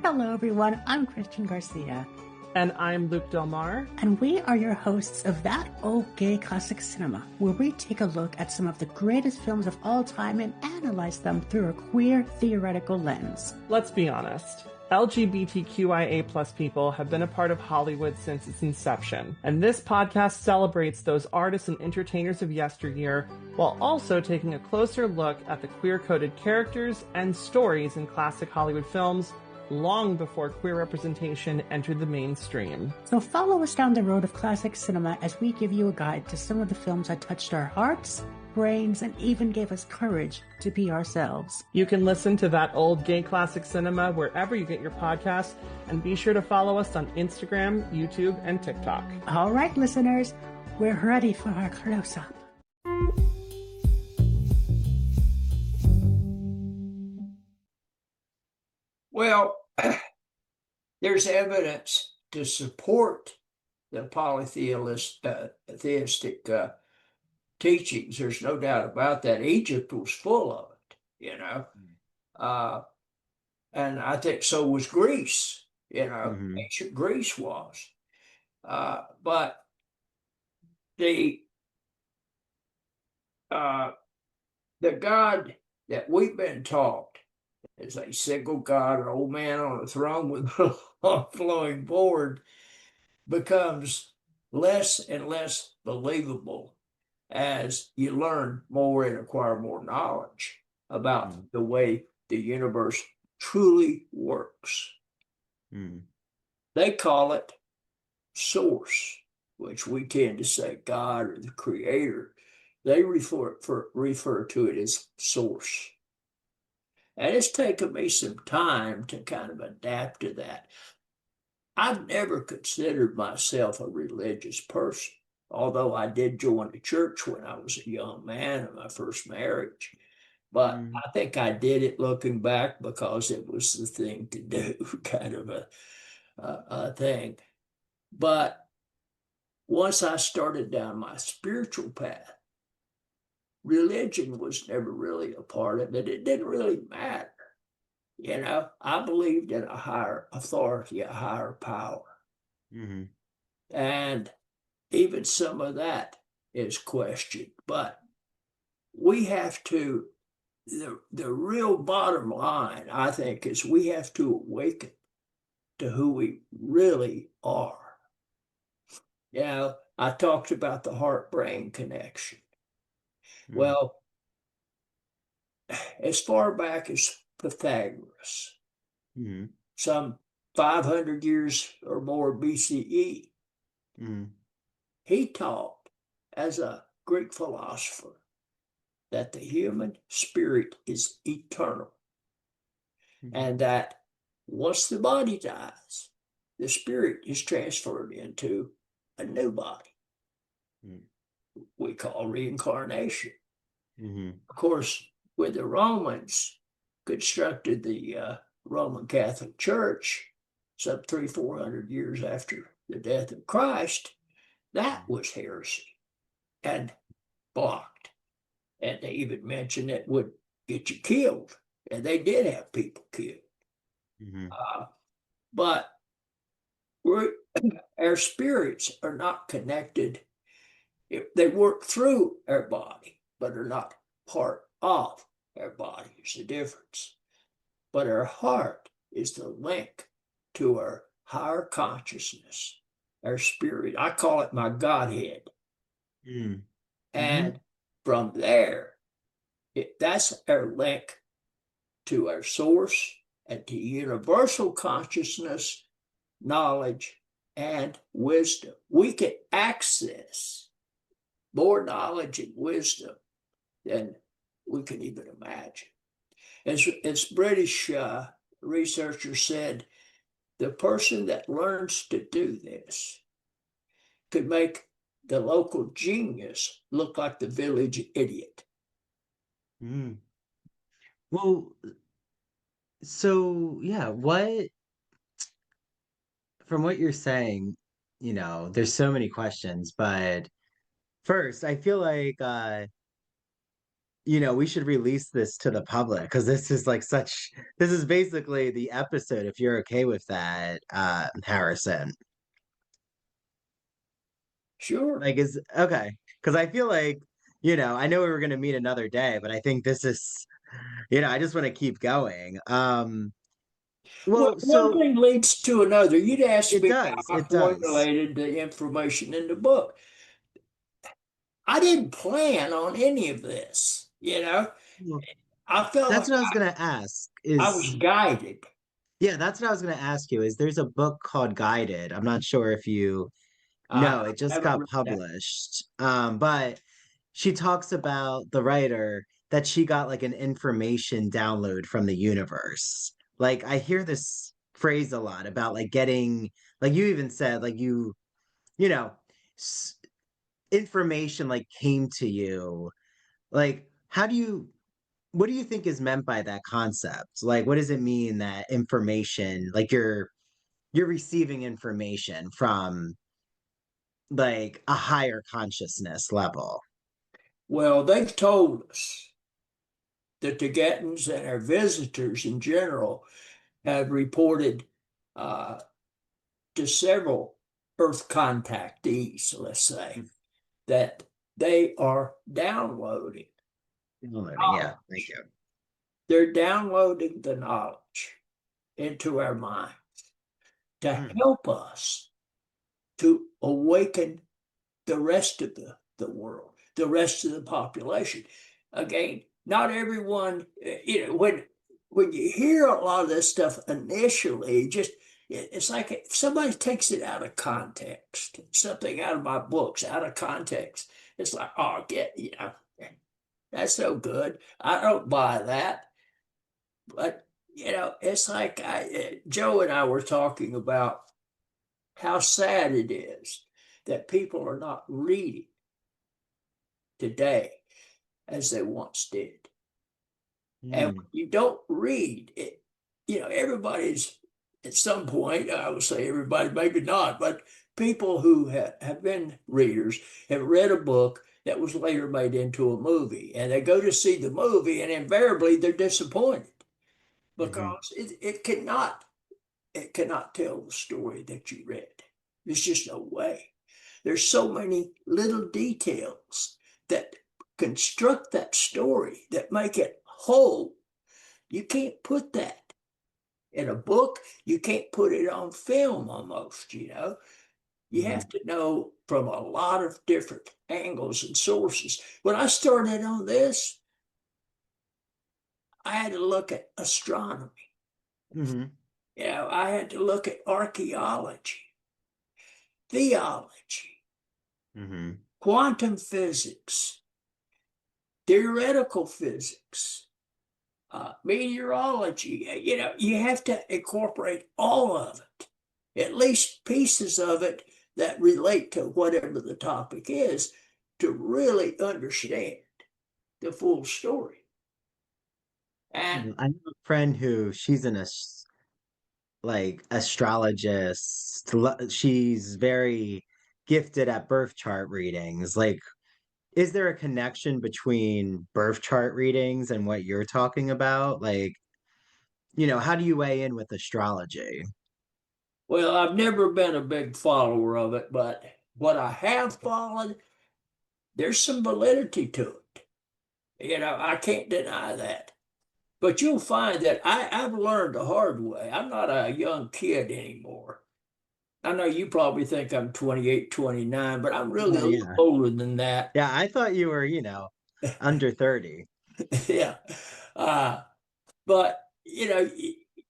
Hello, everyone. I'm Christian Garcia. And I'm Luke Delmar. And we are your hosts of That Old Gay Classic Cinema, where we take a look at some of the greatest films of all time and analyze them through a queer theoretical lens. Let's be honest. LGBTQIA plus people have been a part of Hollywood since its inception, and this podcast celebrates those artists and entertainers of yesteryear while also taking a closer look at the queer-coded characters and stories in classic Hollywood films long before queer representation entered the mainstream. So follow us down the road of classic cinema as we give you a guide to some of the films that touched our hearts, brains, and even gave us courage to be ourselves. You can listen to That Old Gay Classic Cinema wherever you get your podcasts, and be sure to follow us on Instagram, YouTube, and TikTok. All right, listeners, we're ready for our close-up. Well, there's evidence to support the theistic teachings. There's no doubt about that. Egypt was full of it, and I think so was Greece. Ancient Greece was, but the God that we've been taught is a single God, an old man on a throne with a flowing board, becomes less and less believable as you learn more and acquire more knowledge about the way the universe truly works. They call it source, which we tend to say God or the creator. They refer to it as source. And it's taken me some time to kind of adapt to that. I've never considered myself a religious person, although I did join the church when I was a young man in my first marriage. But I think I did it looking back because it was the thing to do, kind of a thing. But once I started down my spiritual path, religion was never really a part of it. It didn't really matter. I believed in a higher authority, a higher power. And even some of that is questioned. But we have to, the real bottom line, I think, is we have to awaken to who we really are. I talked about the heart-brain connection. Well, as far back as Pythagoras, some 500 years or more BCE, he taught as a Greek philosopher that the human spirit is eternal, and that once the body dies, the spirit is transferred into a new body. We call reincarnation. Of course, when the Romans constructed the Roman Catholic Church, some 300-400 years after the death of Christ, that was heresy and blocked. And they even mentioned it would get you killed. And they did have people killed. But our spirits are not connected. They work through our body, but are not part of our body. Is the difference. But our heart is the link to our higher consciousness, our spirit. I call it my Godhead. And from there, that's our link to our source and to universal consciousness, knowledge, and wisdom. We can access more knowledge and wisdom than we can even imagine. As British researchers said, the person that learns to do this could make the local genius look like the village idiot. Well, so yeah, from what you're saying, there's so many questions, but first, I feel like we should release this to the public because this is this is basically the episode, if you're okay with that, Harrison. Sure. Like, is okay. Because I feel like, I know we were gonna meet another day, but I think this is, I just want to keep going. Well, Well, one so thing leads to another. You'd ask it me how does, I it does. formulated the information in the book. I didn't plan on any of this, Well, I felt that's like what I was gonna ask I was is, guided. yeah, that's what I was gonna ask you is there's a book called Guided. I'm not sure if you I know, it just haven't got read that. published. But she talks about the writer that she got like an information download from the universe. Like I hear this phrase a lot about like getting, like you even said, like you know, s- information like came to you. Like what do you think is meant by that concept? Like what does it mean that information, like you're receiving information from like a higher consciousness level? Well, they've told us that the Gettons and our visitors in general have reported uh, to several Earth contactees, let's say, that they are downloading Learning, yeah, thank knowledge. you. They're downloading the knowledge into our mind to Mm, help us to awaken the rest of the world, the rest of the population. Again, not everyone, when you hear a lot of this stuff initially, it's like if somebody takes it out of context, something out of my books out of context, it's like, oh, that's no good. I don't buy that. But it's like Joe and I were talking about how sad it is that people are not reading today as they once did. And when mm, you don't read it, everybody's at some point, I would say everybody, maybe not, but people who have been readers have read a book that was later made into a movie. And they go to see the movie, and invariably they're disappointed mhm, because it cannot tell the story that you read. There's just no way. There's so many little details that construct that story that make it whole. You can't put that in a book. You can't put it on film almost. You have mhm, to know from a lot of different angles and sources. When I started on this, I had to look at astronomy. mhm, I had to look at archaeology, theology, mhm, quantum physics, theoretical physics, meteorology. You have to incorporate all of it, at least pieces of it that relate to whatever the topic is, to really understand the full story. And I have a friend who she's like astrologist. She's very gifted at birth chart readings. Like, is there a connection between birth chart readings and what you're talking about? Like, how do you weigh in with astrology? well, I've never been a big follower of it, but what I have followed, there's some validity to it. I can't deny that. But you'll find that I've learned the hard way. I'm not a young kid anymore. I know you probably think I'm 28, 29, but I'm really Oh a little yeah. older than that. Yeah, I thought you were, under 30. Yeah. Uh, but,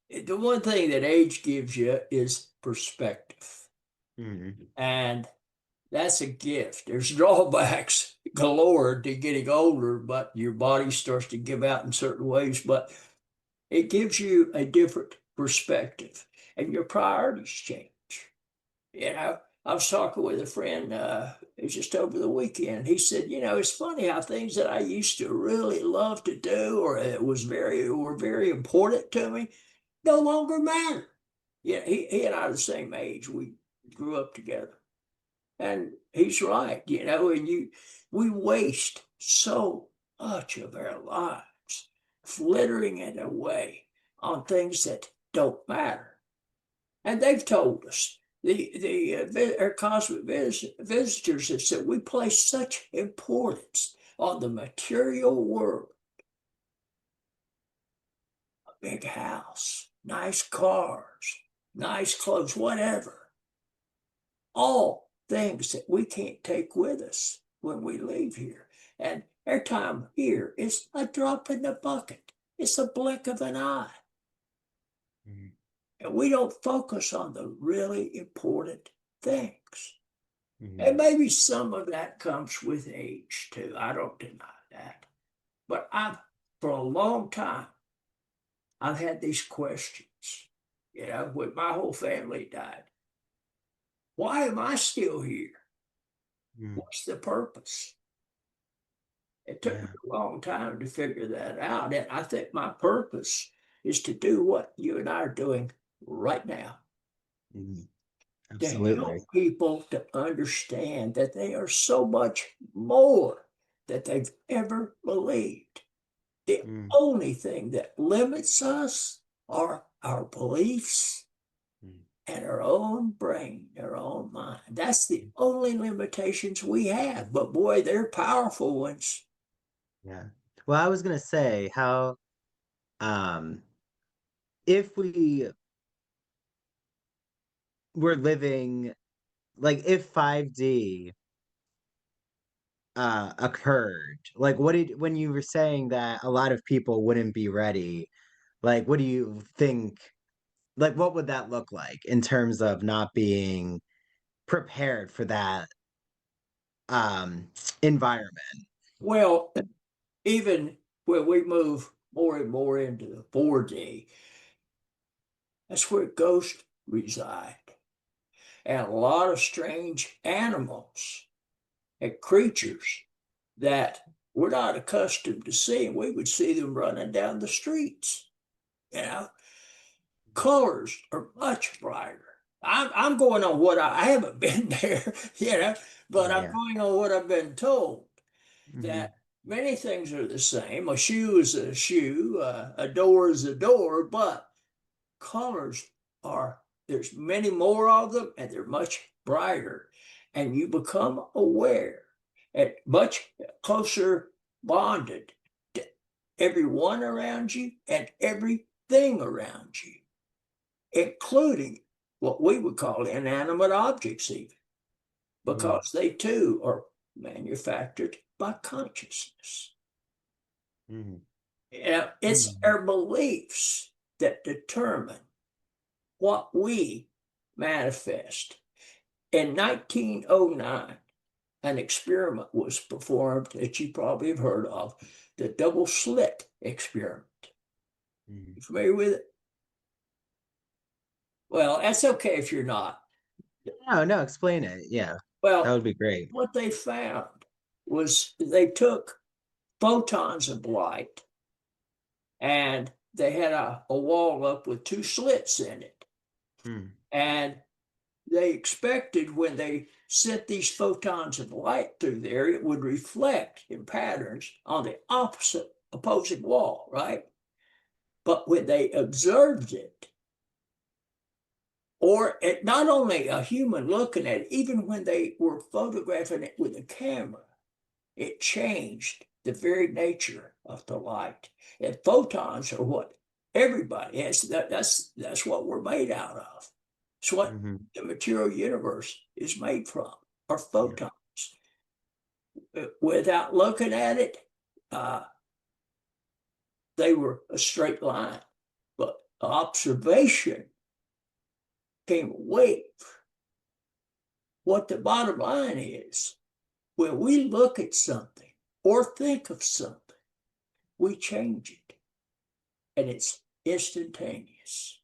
the one thing that age gives you is perspective. Mhm, And that's a gift. There's drawbacks galore to getting older, but your body starts to give out in certain ways. But it gives you a different perspective and your priorities change. I was talking with a friend, it was just over the weekend. He said, it's funny how things that I used to really love to do or it was were very important to me no longer matter. Yeah, he and I are the same age. We grew up together. And he's right, and we waste so much of our lives, flittering it away on things that don't matter. And they've told us, our cosmic visitors have said, we place such importance on the material world. A big house, nice cars, nice clothes, whatever. All things that we can't take with us when we leave here. And our time here is a drop in the bucket. It's a blink of an eye. Mhm. And we don't focus on the really important things. Mhm. And maybe some of that comes with age too. I don't deny that. But for a long time, I've had these questions, when my whole family died. Why am I still here? Mhm. What's the purpose? It took me Yeah. a long time to figure that out. And I think my purpose is to do what you and I are doing right now, Mhm. to Absolutely. help people to understand that they are so much more than they've ever believed. The Mm. only thing that limits us are our beliefs Mm. and our own brain, our own mind. That's the only limitations we have. But boy, they're powerful ones. Yeah. Well, I was gonna say how um if we were living like if 5D occurred, like when you were saying that a lot of people wouldn't be ready, like what do you think, like what would that look like in terms of not being prepared for that um environment? Well, even when we move more and more into the 4D, that's where ghosts reside. And a lot of strange animals and creatures that we're not accustomed to seeing. We would see them running down the streets. You know, colors are much brighter. I'm going on what I haven't been there, but Yeah, I'm yeah. going on what I've been told Hmm. that many things are the same. A shoe is a shoe, a door is a door, but colors are, there's many more of them and they're much brighter. And you become aware and much closer bonded to everyone around you and everything around you, including what we would call inanimate objects, even Mm. because they too are manufactured by consciousness. Hmm. It's our beliefs that determine what we manifest. In 1909, an experiment was performed that you probably have heard of, the double slit experiment. Hmm. You familiar with it? Well, that's okay if you're not. No, no, explain it. Yeah, that Well, would be great. what they found was they took photons of light and they had a wall up with two slits in it. Mm. And they expected when they sent these photons of light through there, it would reflect in patterns on the opposite opposing wall, right? But when they observed it, or not only a human looking at it, even when they were photographing it with a camera, it changed the very nature of the light. And photons are what everybody has. That's what we're made out of. It's what Hmm. the material universe is made from, are Yeah. photons. Without looking at it, they were a straight line. But observation came a wave. What the bottom line is, when we look at something or think of something, we change it. And it's instantaneous.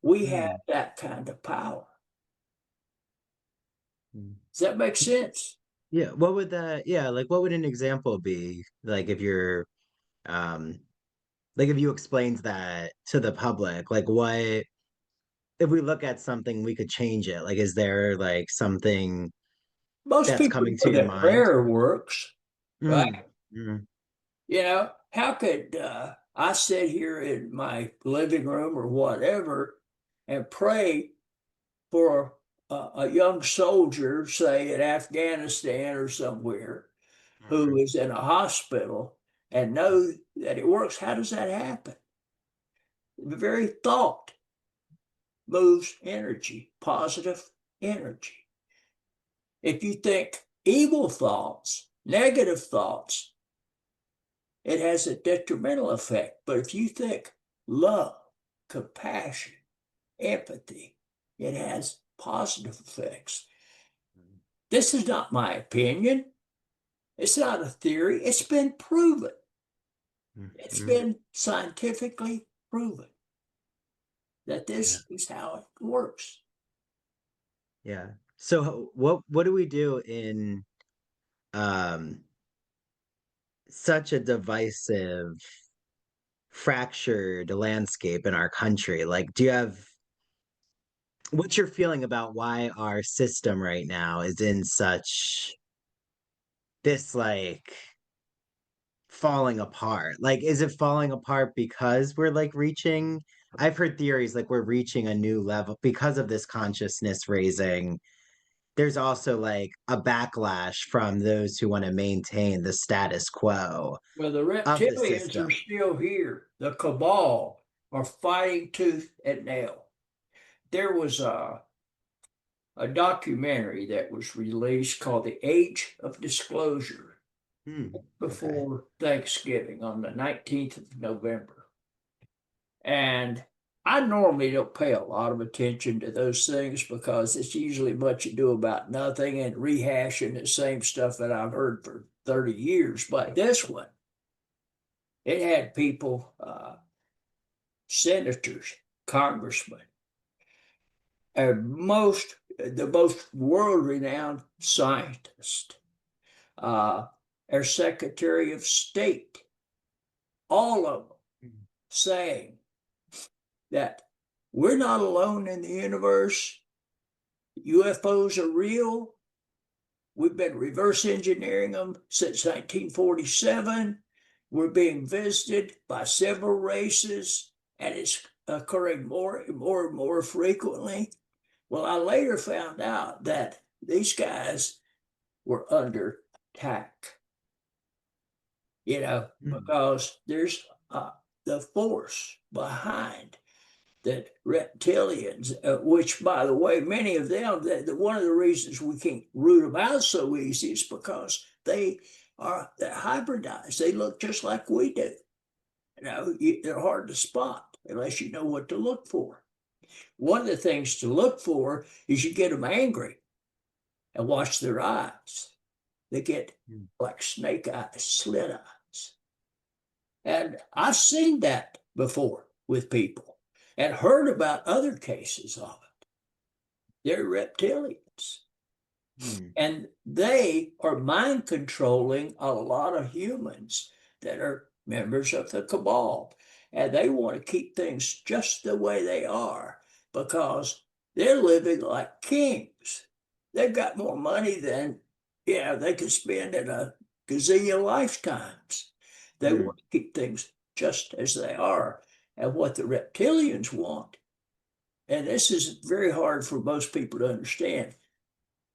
We have Mm. that kind of power. Mm. Does that make sense? Yeah, what would that, yeah, like what would an example be? Like if you're um like if you explained that to the public, like what if we look at something we could change it? Like is there like something Most that's people coming to know your that mind? prayer works, right? Mm. Mm. How could I sit here in my living room or whatever and pray for a young soldier, say in Afghanistan or somewhere, who is in a hospital and know that it works? How does that happen? The very thought moves energy, positive energy. If you think evil thoughts, negative thoughts, it has a detrimental effect. But if you think love, compassion, empathy, it has positive effects. This is not my opinion. It's not a theory. It's been proven. It's been scientifically proven that this is how it works. Yeah. So what do we do in such a divisive, fractured landscape in our country? Like, what's your feeling about why our system right now is in such this like falling apart? Like, is it falling apart because we're like reaching? I've heard theories like we're reaching a new level because of this consciousness raising. There's also like a backlash from those who want to maintain the status quo Well, the of the reptilians system. are still here. The cabal are fighting tooth and nail. There was a documentary that was released called The Age of Disclosure Okay. before Thanksgiving on the 19th of November. And I normally don't pay a lot of attention to those things because it's usually much ado about nothing and rehashing the same stuff that I've heard for 30 years. But this one, it had people, senators, congressmen, and the most world-renowned scientists, our Secretary of State, all of them saying that we're not alone in the universe. UFOs are real. We've been reverse engineering them since 1947. We're being visited by several races, and it's occurring more and more frequently. Well, I later found out that these guys were under attack, because there's the force behind that reptilians, which, by the way, many of them, one of the reasons we can't root them out so easy is because they're hybridized. They look just like we do. They're hard to spot unless you know what to look for. One of the things to look for is you get them angry and watch their eyes. They get like snake eyes, slit eyes. And I've seen that before with people and heard about other cases of it. They're reptilians. And they are mind controlling a lot of humans that are members of the cabal. And they want to keep things just the way they are because they're living like kings. They've got more money than they can spend in a gazillion lifetimes. They want to keep things just as they are. And what the reptilians want, and this is very hard for most people to understand,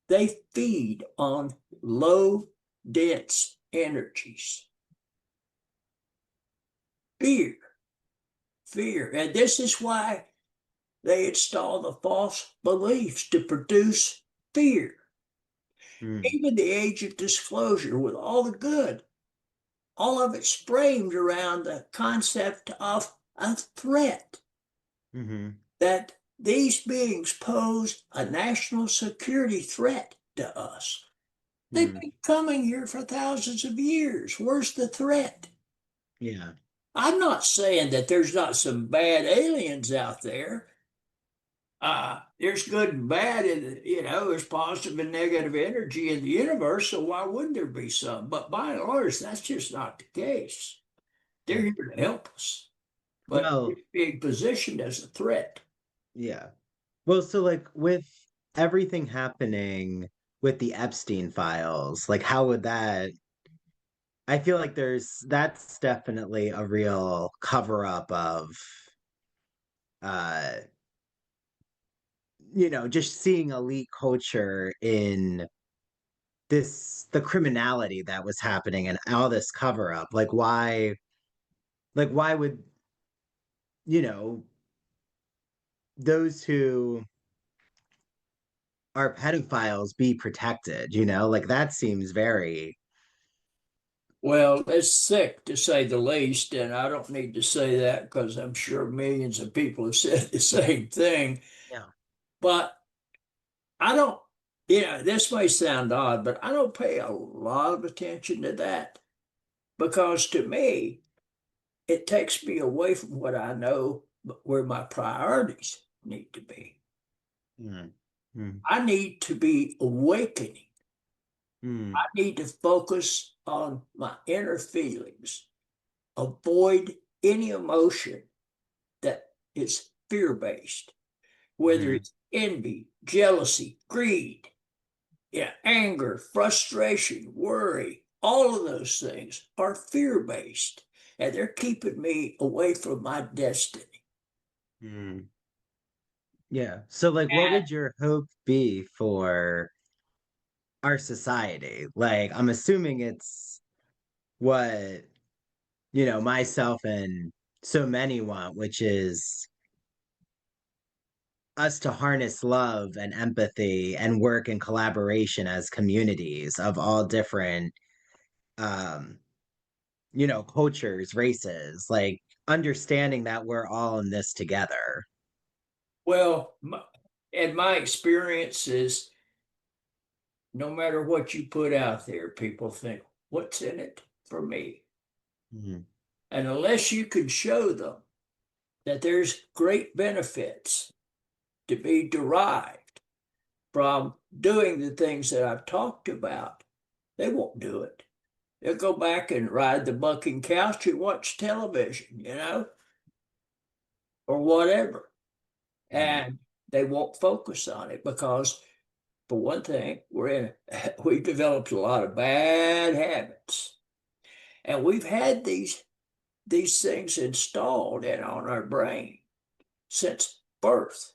they feed on low dense energies. Fear. And this is why they install the false beliefs to produce fear. Even the age of disclosure with all the good, all of it's framed around the concept of a threat. That these beings pose a national security threat to us. They've been coming here for thousands of years. Where's the threat? Yeah. I'm not saying that there's not some bad aliens out there. There's good and bad, and there's positive and negative energy in the universe. So why wouldn't there be some? But by and large, that's just not the case. They're here to help us, but it's being positioned as a threat. Yeah. Well, so like with everything happening with the Epstein files, like how would that? I feel like that's definitely a real cover up of uh just seeing elite culture in the criminality that was happening and all this cover up. Like why would, you know, those who are pedophiles be protected, like that seems very. Well, it's sick to say the least, and I don't need to say that because I'm sure millions of people have said the same thing. Yeah. But I don't, this may sound odd, but I don't pay a lot of attention to that because to me, it takes me away from what I know where my priorities need to be. Mm, mm, I need to be awakening. mm, I need to focus on my inner feelings, avoid any emotion that is fear based, whether mm, it's envy, jealousy, greed, anger, frustration, worry. All of those things are fear based, and they're keeping me away from my destiny. mm. Yeah. So like what And would your hope be for our society? Like I'm assuming it's what, myself and so many want, which is us to harness love and empathy and work in collaboration as communities of all different um cultures, races, like understanding that we're all in this together. well, and my experience is no matter what you put out there, people think, what's in it for me? Mhm. And unless you can show them that there's great benefits to be derived from doing the things that I've talked about, they won't do it. They'll go back and ride the bucking couch and watch television, or whatever. Mm, And they won't focus on it because, for one thing, we've developed a lot of bad habits. And we've had these things installed in on our brain since birth.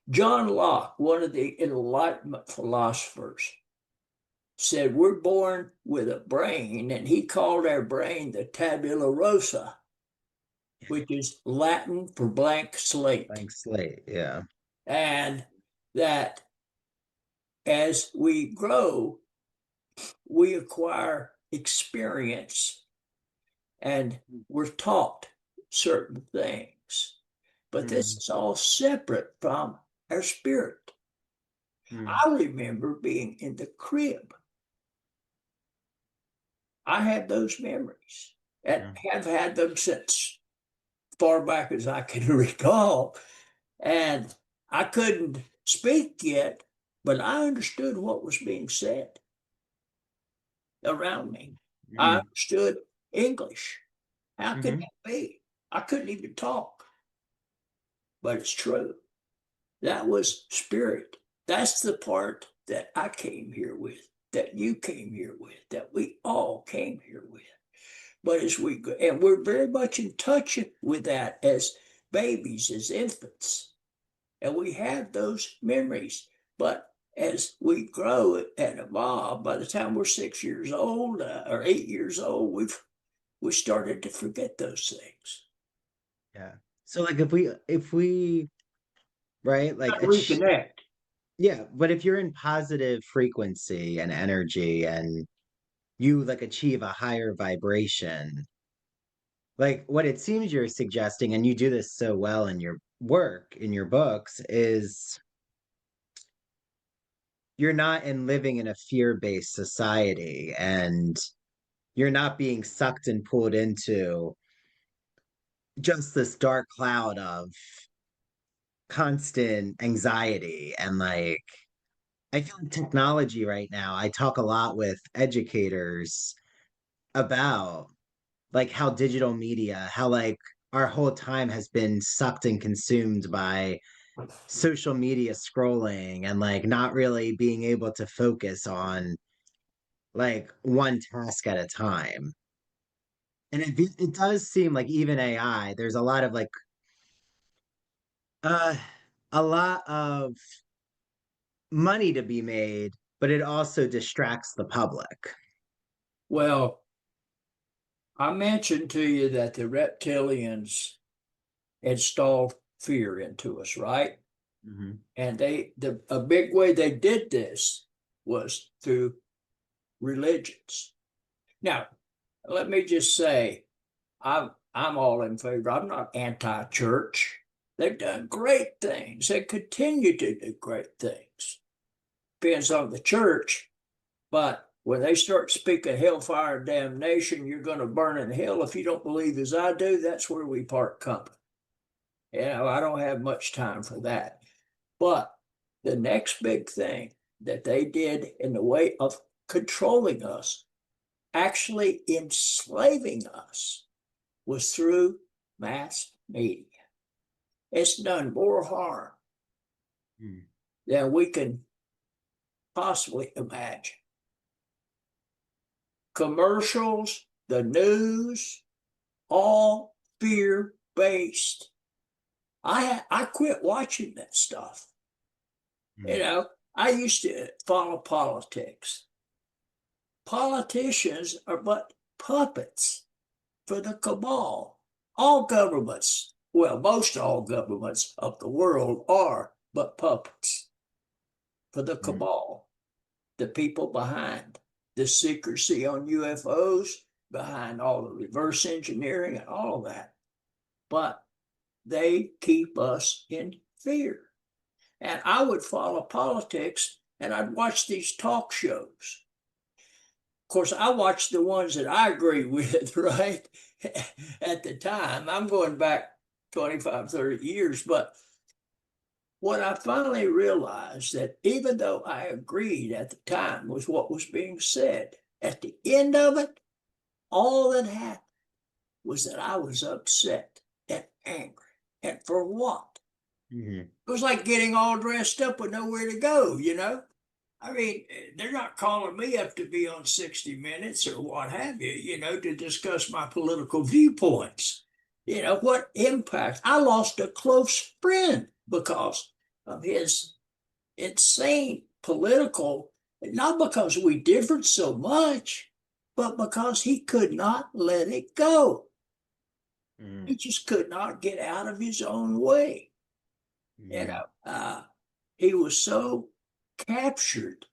John Locke, one of the Enlightenment philosophers, said we're born with a brain, and he called our brain the tabula rasa, which is Latin for blank slate. blank slate, yeah. And that as we grow, we acquire experience and we're taught certain things. But this Mm, is all separate from our spirit. mm, I remember being in the crib. I have those memories and mm, have had them since far back as I can recall. And I couldn't speak yet, but I understood what was being said around me. I mm, understood English. How could mhm, that be? I couldn't even talk, but it's true. That was spirit. That's the part that I came here with, that you came here with, that we all came here with. But as we go, and we're very much in touch with that as babies, as infants, and we have those memories. But as we grow and evolve, by the time we're 6 years old or 8 years old, we started to forget those things. yeah. So like if we right, like Reconnect. yeah, but if you're in positive frequency and energy and you like achieve a higher vibration, like what it seems you're suggesting, and you do this so well in your work, in your books, is you're not in living in a fear-based society and you're not being sucked and pulled into just this dark cloud of constant anxiety and like I feel like technology right now, I talk a lot with educators about like how digital media, how like our whole time has been sucked and consumed by social media scrolling and like not really being able to focus on like one task at a time. And it does seem like even AI, there's a lot of like uh a lot of money to be made, but it also distracts the public. Well, I mentioned to you that the reptilians installed fear into us, right? Mhm. And a big way they did this was through religions. Now, let me just say, I'm all in favor. I'm not anti-church. They've done great things. They continue to do great things. Depends on the church, but when they start speaking hellfire and damnation, you're going to burn in hell if you don't believe as I do. That's where we part company. I don't have much time for that. But the next big thing that they did in the way of controlling us, actually enslaving us, was through mass media. It's done more harm Mm. than we can possibly imagine. Commercials, the news, all fear based. I quit watching that stuff. Mm. I used to follow politics. Politicians are but puppets for the cabal. All governments, well, most all governments of the world are but puppets for the Mm. cabal, the people behind the secrecy on UFOs, behind all the reverse engineering and all of that. But they keep us in fear. And I would follow politics and I'd watch these talk shows. Of course, I watched the ones that I agree with, right? At the time, I'm going back 25, 30 years, but what I finally realized that even though I agreed at the time with what was being said, at the end of it, all that happened was that I was upset and angry. And for what? Mhm. It was like getting all dressed up with nowhere to go. I mean, they're not calling me up to be on 60 Minutes or what have you, to discuss my political viewpoints. What impact? I lost a close friend because of his insane political, not because we differed so much, but because he could not let it go. He Mm. just could not get out of his own way. You Mm. know, uh, he was so captured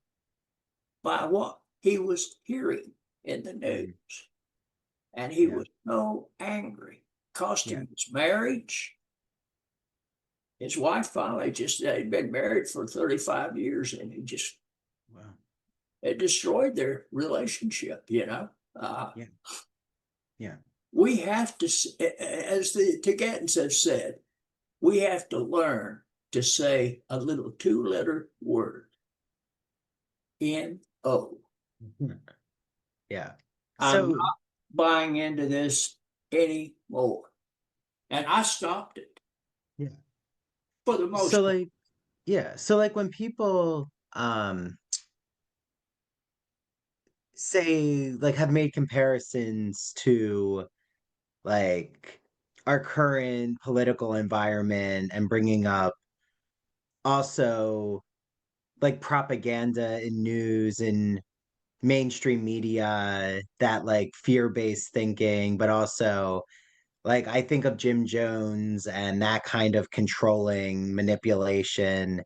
by what he was hearing in the Mm. news, and he Yeah. was so angry. Cost Yeah. him his marriage. His wife finally they'd been married for 35 years, and Wow. it destroyed their relationship. Yeah. Yeah. We have to, as the Tibetans have said, we have to learn to say a little two-letter word, N-O. Yeah. I'm So not buying into this anymore. And I stopped it yeah. for the most So part. like yeah. So like when people say like have made comparisons to like our current political environment and bringing up also like propaganda in news and mainstream media that like fear-based thinking, but also like I think of Jim Jones and that kind of controlling manipulation.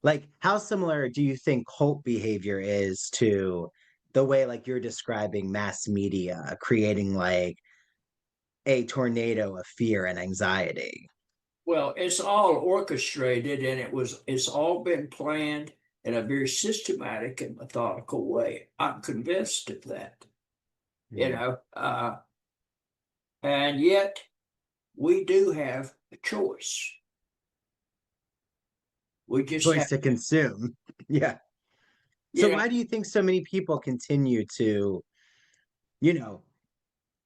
Like how similar do you think cult behavior is to the way like you're describing mass media creating like a tornado of fear and anxiety? Well, it's all orchestrated and it's all been planned in a very systematic and methodical way. I'm convinced of that, you Mm. know. And yet we do have a choice. We just have, Choice to consume. Yeah. So you know, why do you think so many people continue to, you know,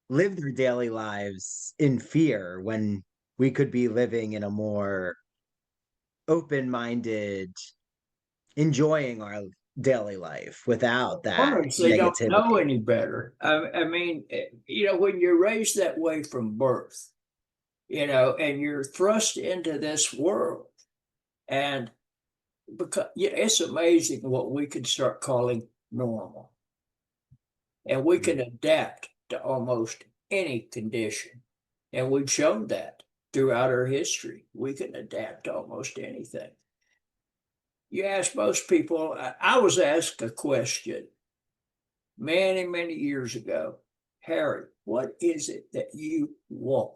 live their daily lives in fear when we could be living in a more open-minded, enjoying our daily life without that Words, they don't know negativity. any better. I mean, when you're raised that way from birth, and you're thrust into this world, and because it's amazing what we can start calling normal, and we can adapt to almost any condition, and we've shown that throughout our history. We can adapt to almost anything. You ask most people. I was asked a question many, many years ago. Harry, what is it that you want?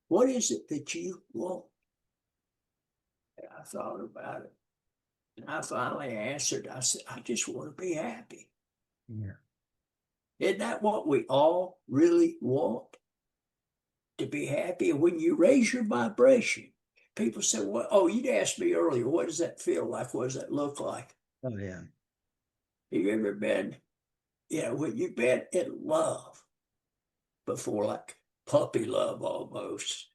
What is it that you want? And I thought about it. And I finally answered. I said, I just want to be happy. Yeah. Isn't that what we all really want? To be happy. And when you raise your vibration, people say, well, oh, you'd asked me earlier, what does that feel like? What does that look like? Oh yeah. Have you ever been, when you've been in love before, like puppy love almost,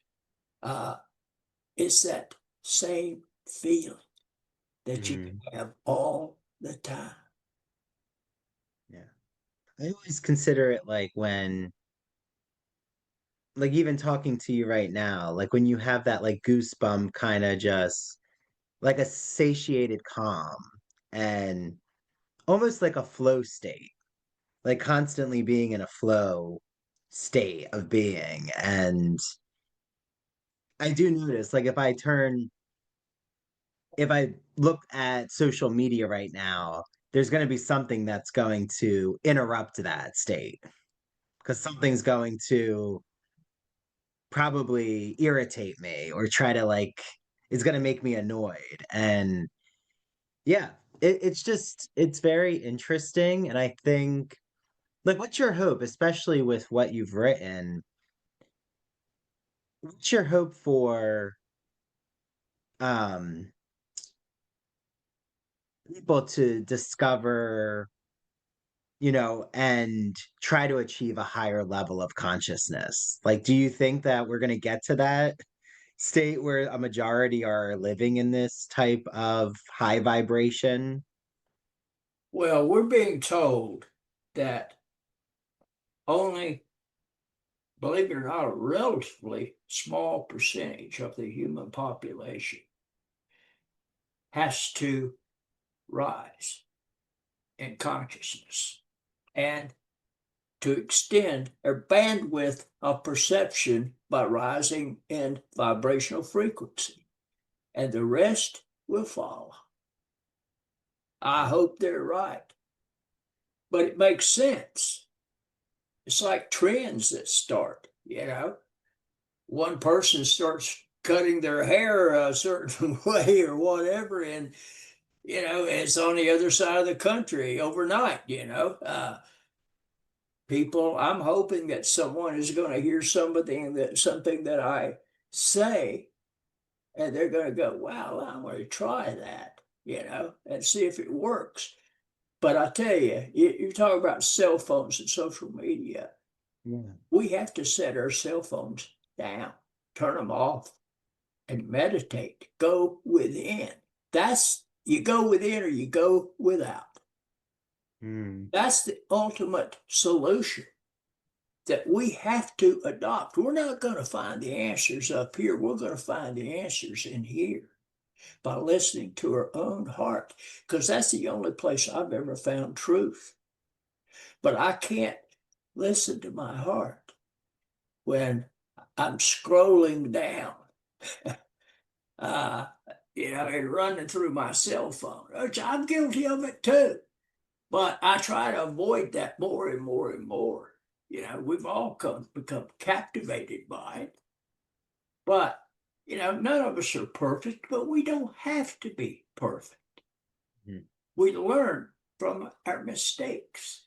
it's that same feeling that you can have all the time. Yeah. I always consider it like when, like even talking to you right now, like when you have that like goosebump kind of just like a satiated calm and almost like a flow state, like constantly being in a flow state of being. And I do notice, like if I look at social media right now, there's going to be something that's going to interrupt that state because something's going to probably irritate me or try to like, it's going to make me annoyed. And yeah, it's very interesting. And I think, like, what's your hope, especially with what you've written? What's your hope for um people to discover, and try to achieve a higher level of consciousness? Like, do you think that we're going to get to that state where a majority are living in this type of high vibration? Well, we're being told that only, believe it or not, a relatively small percentage of the human population has to rise in consciousness and to extend their bandwidth of perception by rising in vibrational frequency, and the rest will follow. I hope they're right, but it makes sense. It's like trends that start, one person starts cutting their hair a certain way or whatever, and it's on the other side of the country overnight. People, I'm hoping that someone is going to hear something that I say, and they're going to go, wow, I'm going to try that, and see if it works. But I tell you, you talk about cell phones and social media. Yeah. We have to set our cell phones down, turn them off, and meditate. Go within. You go within or you go without. That's the ultimate solution that we have to adopt. We're not going to find the answers up here. We're going to find the answers in here by listening to our own heart, because that's the only place I've ever found truth. But I can't listen to my heart when I'm scrolling down, and running through my cell phone, which I'm guilty of it too. But I try to avoid that more and more and more. We've all become captivated by it. But, none of us are perfect, but we don't have to be perfect. We learn from our mistakes.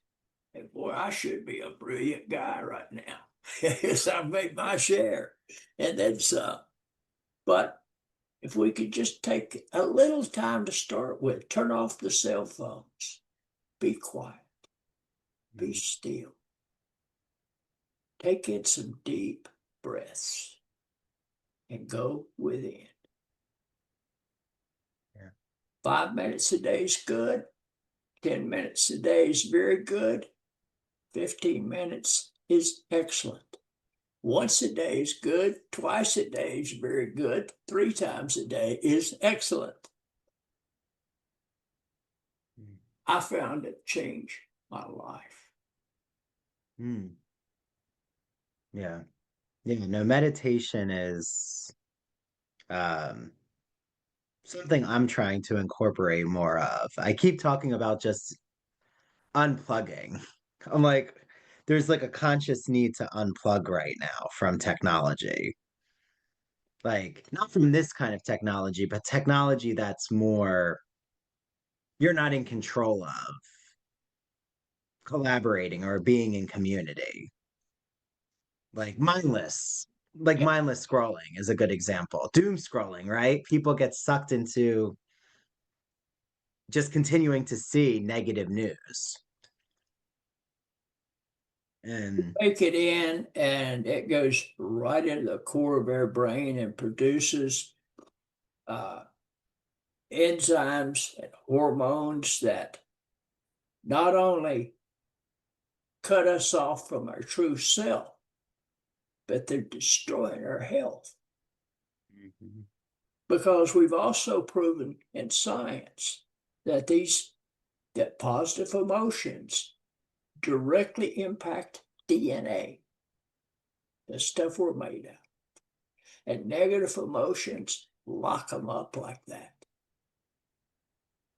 And boy, I should be a brilliant guy right now. Yes, I've made my share and then some. But if we could just take a little time to start with, turn off the cell phones, be quiet, be still, take in some deep breaths, and go within. Yeah. 5 minutes a day is good. 10 minutes a day is very good. 15 minutes is excellent. Once a day is good. Twice a day is very good. 3 times a day is excellent. I found it change my life. Yeah. Yeah, no, meditation is something I'm trying to incorporate more of. I keep talking about just unplugging. I'm like, there's like a conscious need to unplug right now from technology. Like, not from this kind of technology, but technology that's more you're not in control of, collaborating or being in community. Like mindless scrolling is a good example. Doom scrolling, right? People get sucked into just continuing to see negative news. And Take it in, and it goes right into the core of our brain and produces enzymes and hormones that not only cut us off from our true self, but they're destroying our health. Because we've also proven in science that that positive emotions directly impact DNA, the stuff we're made of. And negative emotions lock them up like that.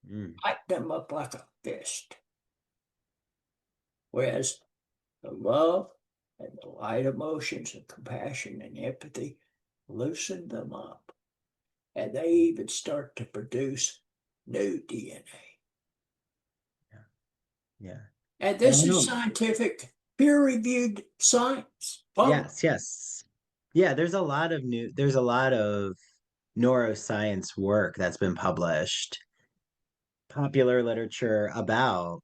Tighten them up like a fist. Whereas the love and the light emotions and compassion and empathy loosen them up. And they even start to produce new DNA. yeah. And this is scientific, peer-reviewed science. Yes. Yeah, there's a lot of neuroscience work that's been published, popular literature about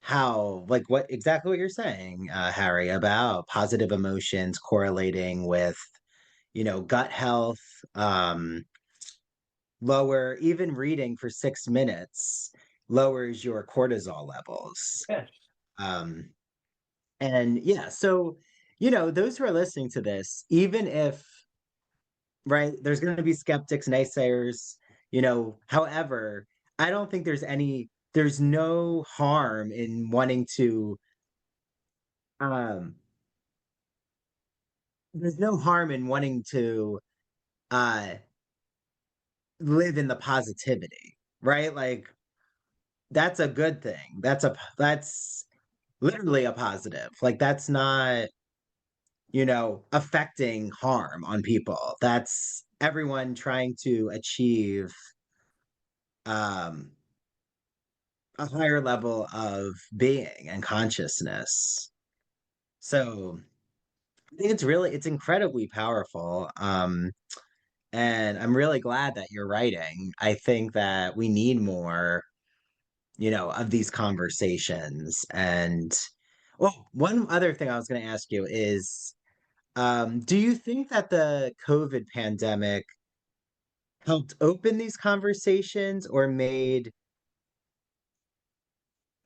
how, like, what exactly what you're saying, Harry, about positive emotions correlating with, gut health, lower, even reading for 6 minutes lowers your cortisol levels. Yes. And yeah, so, those who are listening to this, even if, right, there's going to be skeptics, naysayers, however, I don't think there's no harm in wanting to, um, there's no harm in wanting to, uh, live in the positivity, right? Like, that's a good thing. That's literally a positive. Like, that's not, affecting harm on people. That's everyone trying to achieve um a higher level of being and consciousness. So I think it's incredibly powerful. And I'm really glad that you're writing. I think that we need more, of these conversations. And well, one other thing I was going to ask you is, do you think that the COVID pandemic helped open these conversations or made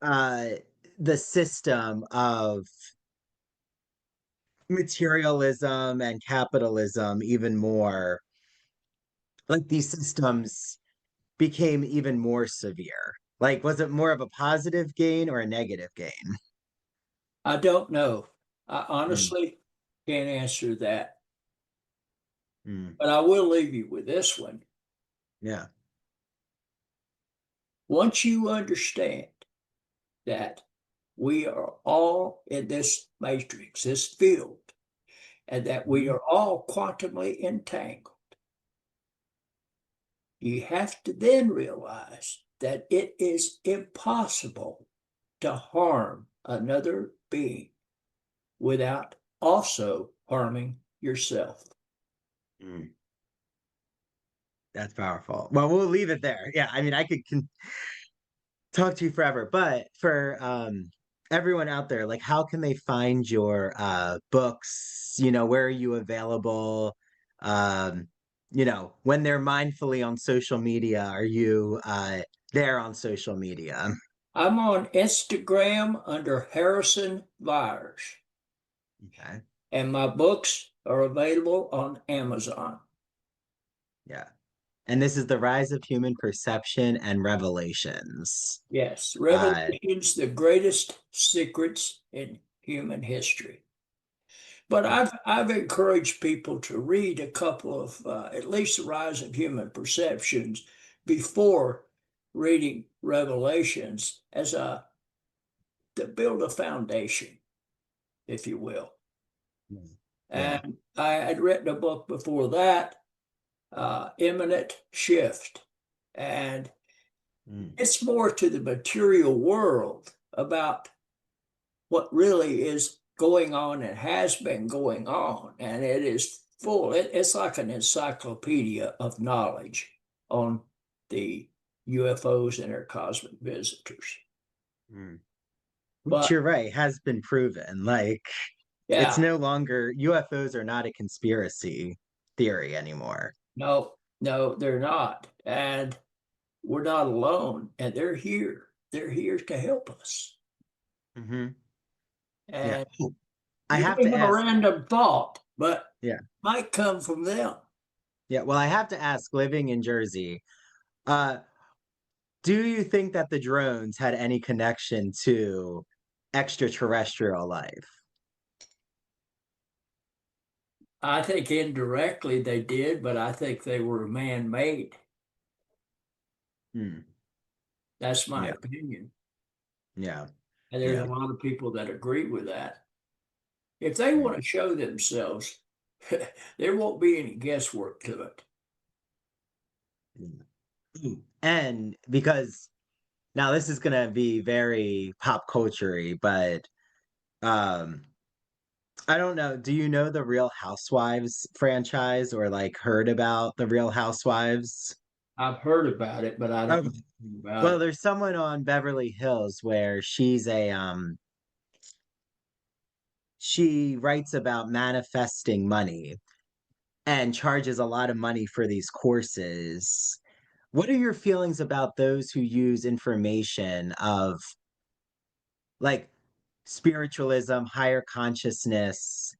uh, the system of materialism and capitalism even more, like these systems became even more severe? Like, was it more of a positive gain or a negative gain? I don't know. I Mm, honestly can't answer that. mm, But I will leave you with this one. yeah. Once you understand that we are all in this matrix, this field, and that we are all quantumly entangled, you have to then realize that it is impossible to harm another being without also harming yourself. Mm, that's powerful. Well, we'll leave it there. Yeah, I mean, I could talk to you forever, but for everyone out there, like, how can they find your books? Where are you available? Um when they're mindfully on social media, are you there on social media? I'm on Instagram under Harrison Viers, Okay. and my books are available on Amazon. Yeah. And this is The Rise of Human Perception and Revelations. Yes, Revelations, the greatest secrets in human history. But I've encouraged people to read a couple of at least The Rise of Human Perceptions before reading Revelations as a to build a foundation, if you will. Yeah. And I had written a book before that, Imminent Shift, and it's more to the material world about what really is going on and has been going on. And it is full, it's like an encyclopedia of knowledge on the UFOs and their cosmic visitors. Which But you're right, has been proven. Like, it's yeah, no longer, UFOs are not a conspiracy theory anymore. no, no, they're not. And we're not alone. And they're here. They're here to help us. Mm-hmm. Yeah. And I you have may to have a ask. random thought, but Yeah. might come from them. Yeah. Well, I have to ask, living in Jersey, uh, do you think that the drones had any connection to extraterrestrial life? I think indirectly they did, but I think they were man-made. Hmm. That's my Yeah. opinion. Yeah. And there's Yeah. a lot of people that agree with that. If they want to show themselves, there won't be any guesswork to it. And because now this is gonna be very pop culture-y, but um I don't know. Do you know the Real Housewives franchise or like heard about the Real Housewives? I've heard about it, but I don't Okay. know anything about Well, it. there's someone on Beverly Hills where she writes about manifesting money and charges a lot of money for these courses. What are your feelings about those who use information of like spiritualism, higher consciousness,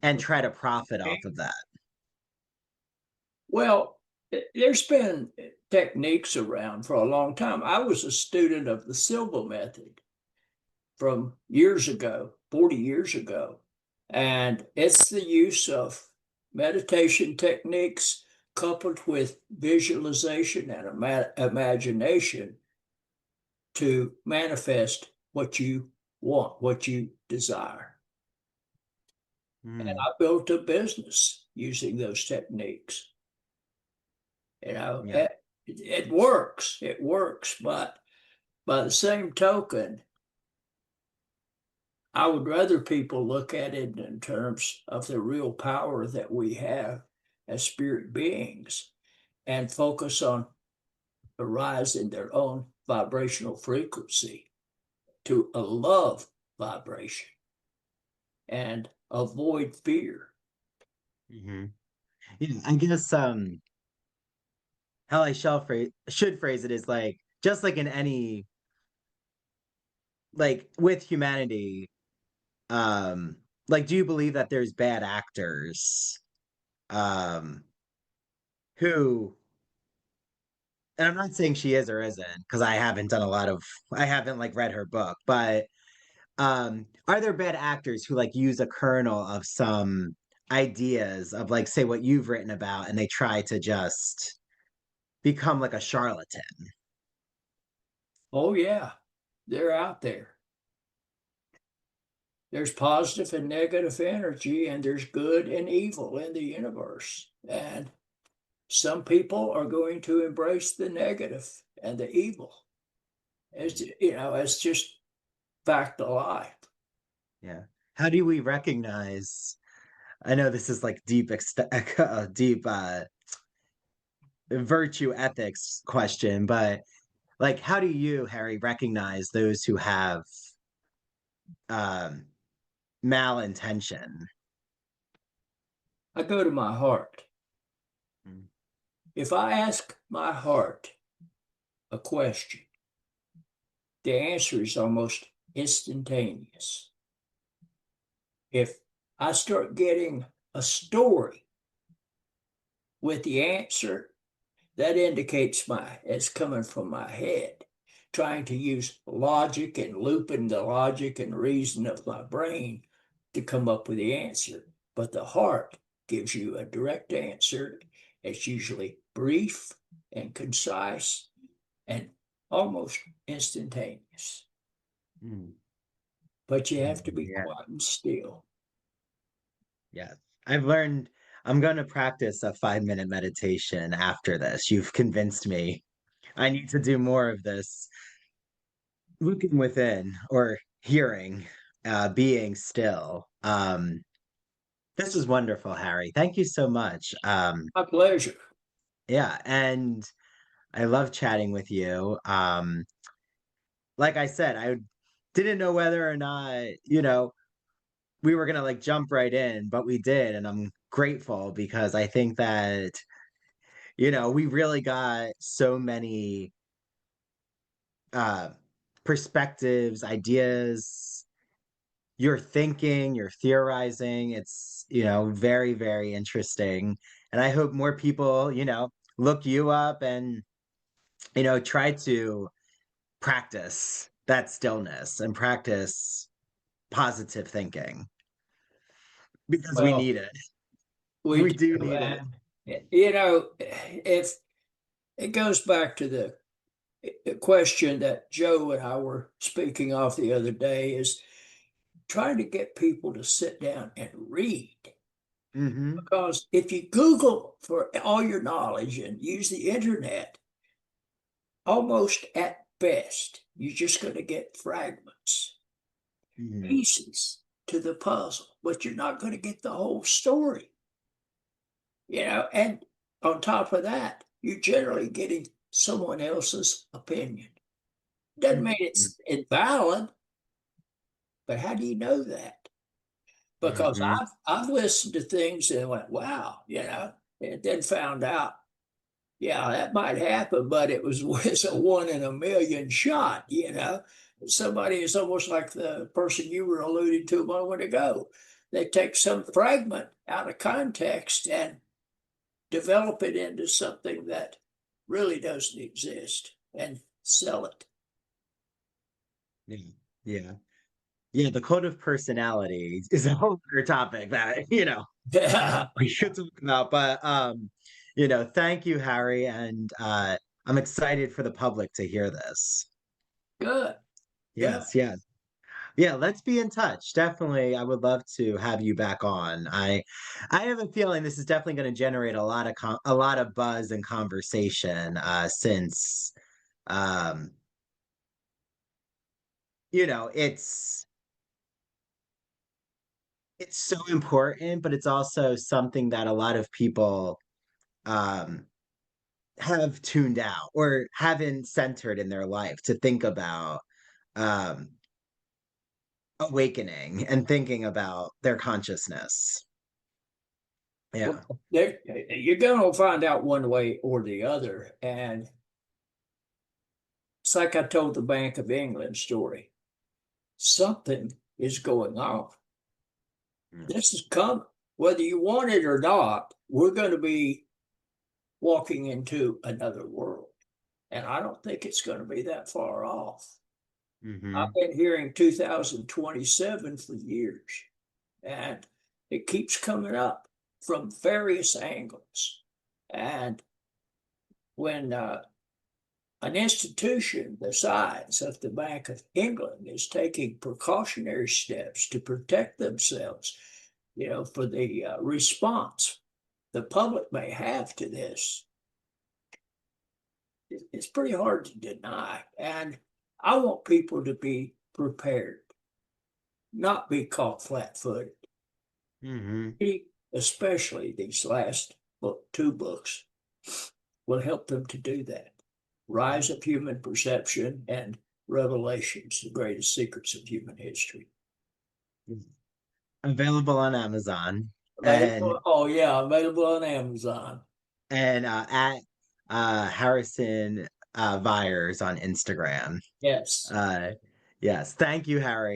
and try to profit off of that? Well, there's been techniques around for a long time. I was a student of the Silva method from years ago, 40 years ago. And it's the use of meditation techniques coupled with visualization and imagination to manifest what you want, what you desire. And I built a business using those techniques. Yeah. It works, but by the same token, I would rather people look at it in terms of the real power that we have as spirit beings and focus on a rise in their own vibrational frequency to a love vibration and avoid fear. Yeah, I guess how I should phrase it is like just like in any like with humanity, like do you believe that there's bad actors um who, and I'm not saying she is or isn't because I haven't like read her book, but are there bad actors who like use a kernel of some ideas of like say what you've written about and they try to just become like a charlatan? Oh, yeah, they're out there. There's positive and negative energy, and there's good and evil in the universe. And some people are going to embrace the negative and the evil. It's just fact of life. Yeah. How do we recognize? I know this is like deep virtue ethics question, but like how do you, Harry, recognize those who have um malintention? I go to my heart. Mm. If I ask my heart a question, the answer is almost instantaneous. If I start getting a story with the answer, that indicates it's coming from my head, trying to use logic and looping the logic and reason of my brain to come up with the answer. But the heart gives you a direct answer. It's usually brief and concise and almost instantaneous. Mm. But you have to be Yeah. quiet and still. Yes. I've learned I'm going to practice a 5-minute meditation after this. You've convinced me. I need to do more of this looking within or hearing, being still. This was wonderful, Harry. Thank you so much. My pleasure. Yeah, and I love chatting with you. Like I said, I didn't know whether or not, we were gonna like jump right in, but we did, and I'm grateful because I think that, we really got so many uh perspectives, ideas, you're thinking, you're theorizing. It's, very, very interesting. And I hope more people, look you up and, try to practice that stillness and practice positive thinking because we Well, need it. we We do do. need it. And, if it goes back to the question that Joe and I were speaking of the other day, is trying to get people to sit down and read. Hmm. Because if you Google for all your knowledge and use the internet, almost at best, you're just going to get fragments, Hmm. pieces to the puzzle, but you're not going to get the whole story. And on top of that, you're generally getting someone else's opinion. Doesn't mean it's invalid, but how do you know that? Because Hmm. I've listened to things and went, wow, and then found out, yeah, that might happen, but it's a 1 in a million shot. Somebody is almost like the person you were alluding to a moment ago. They take some fragment out of context and develop it into something that really doesn't exist and sell it. Yeah. Yeah. Yeah. The code of personality is a whole other topic that, we should talk about. But thank you, Harry. And I'm excited for the public to hear this. Good, good. Yes, yes. Yeah, let's be in touch. Definitely, I would love to have you back on. I have a feeling this is definitely going to generate a lot of buzz and conversation, since um, it's so important, but it's also something that a lot of people um have tuned out or haven't centered in their life to think about um awakening and thinking about their consciousness. Yeah. Well, you're going to find out one way or the other. And it's like I told the Bank of England story. Something is going on. Mm. This is coming. Whether you want it or not, we're going to be walking into another world. And I don't think it's going to be that far off. I've Hmm. been hearing 2027 for years, and it keeps coming up from various angles. And when an institution the size of the Bank of England is taking precautionary steps to protect themselves, for the response the public may have to this, it's pretty hard to deny. And I want people to be prepared, not be caught flat-footed. Hmm. Especially these last two books will help them to do that. Rise of Human Perception and Revelations, the Greatest Secrets of Human History. Available on Amazon. And Available, oh yeah, available on Amazon. and at Harrison Viers on Instagram. Yes. Yes, thank you, Harry.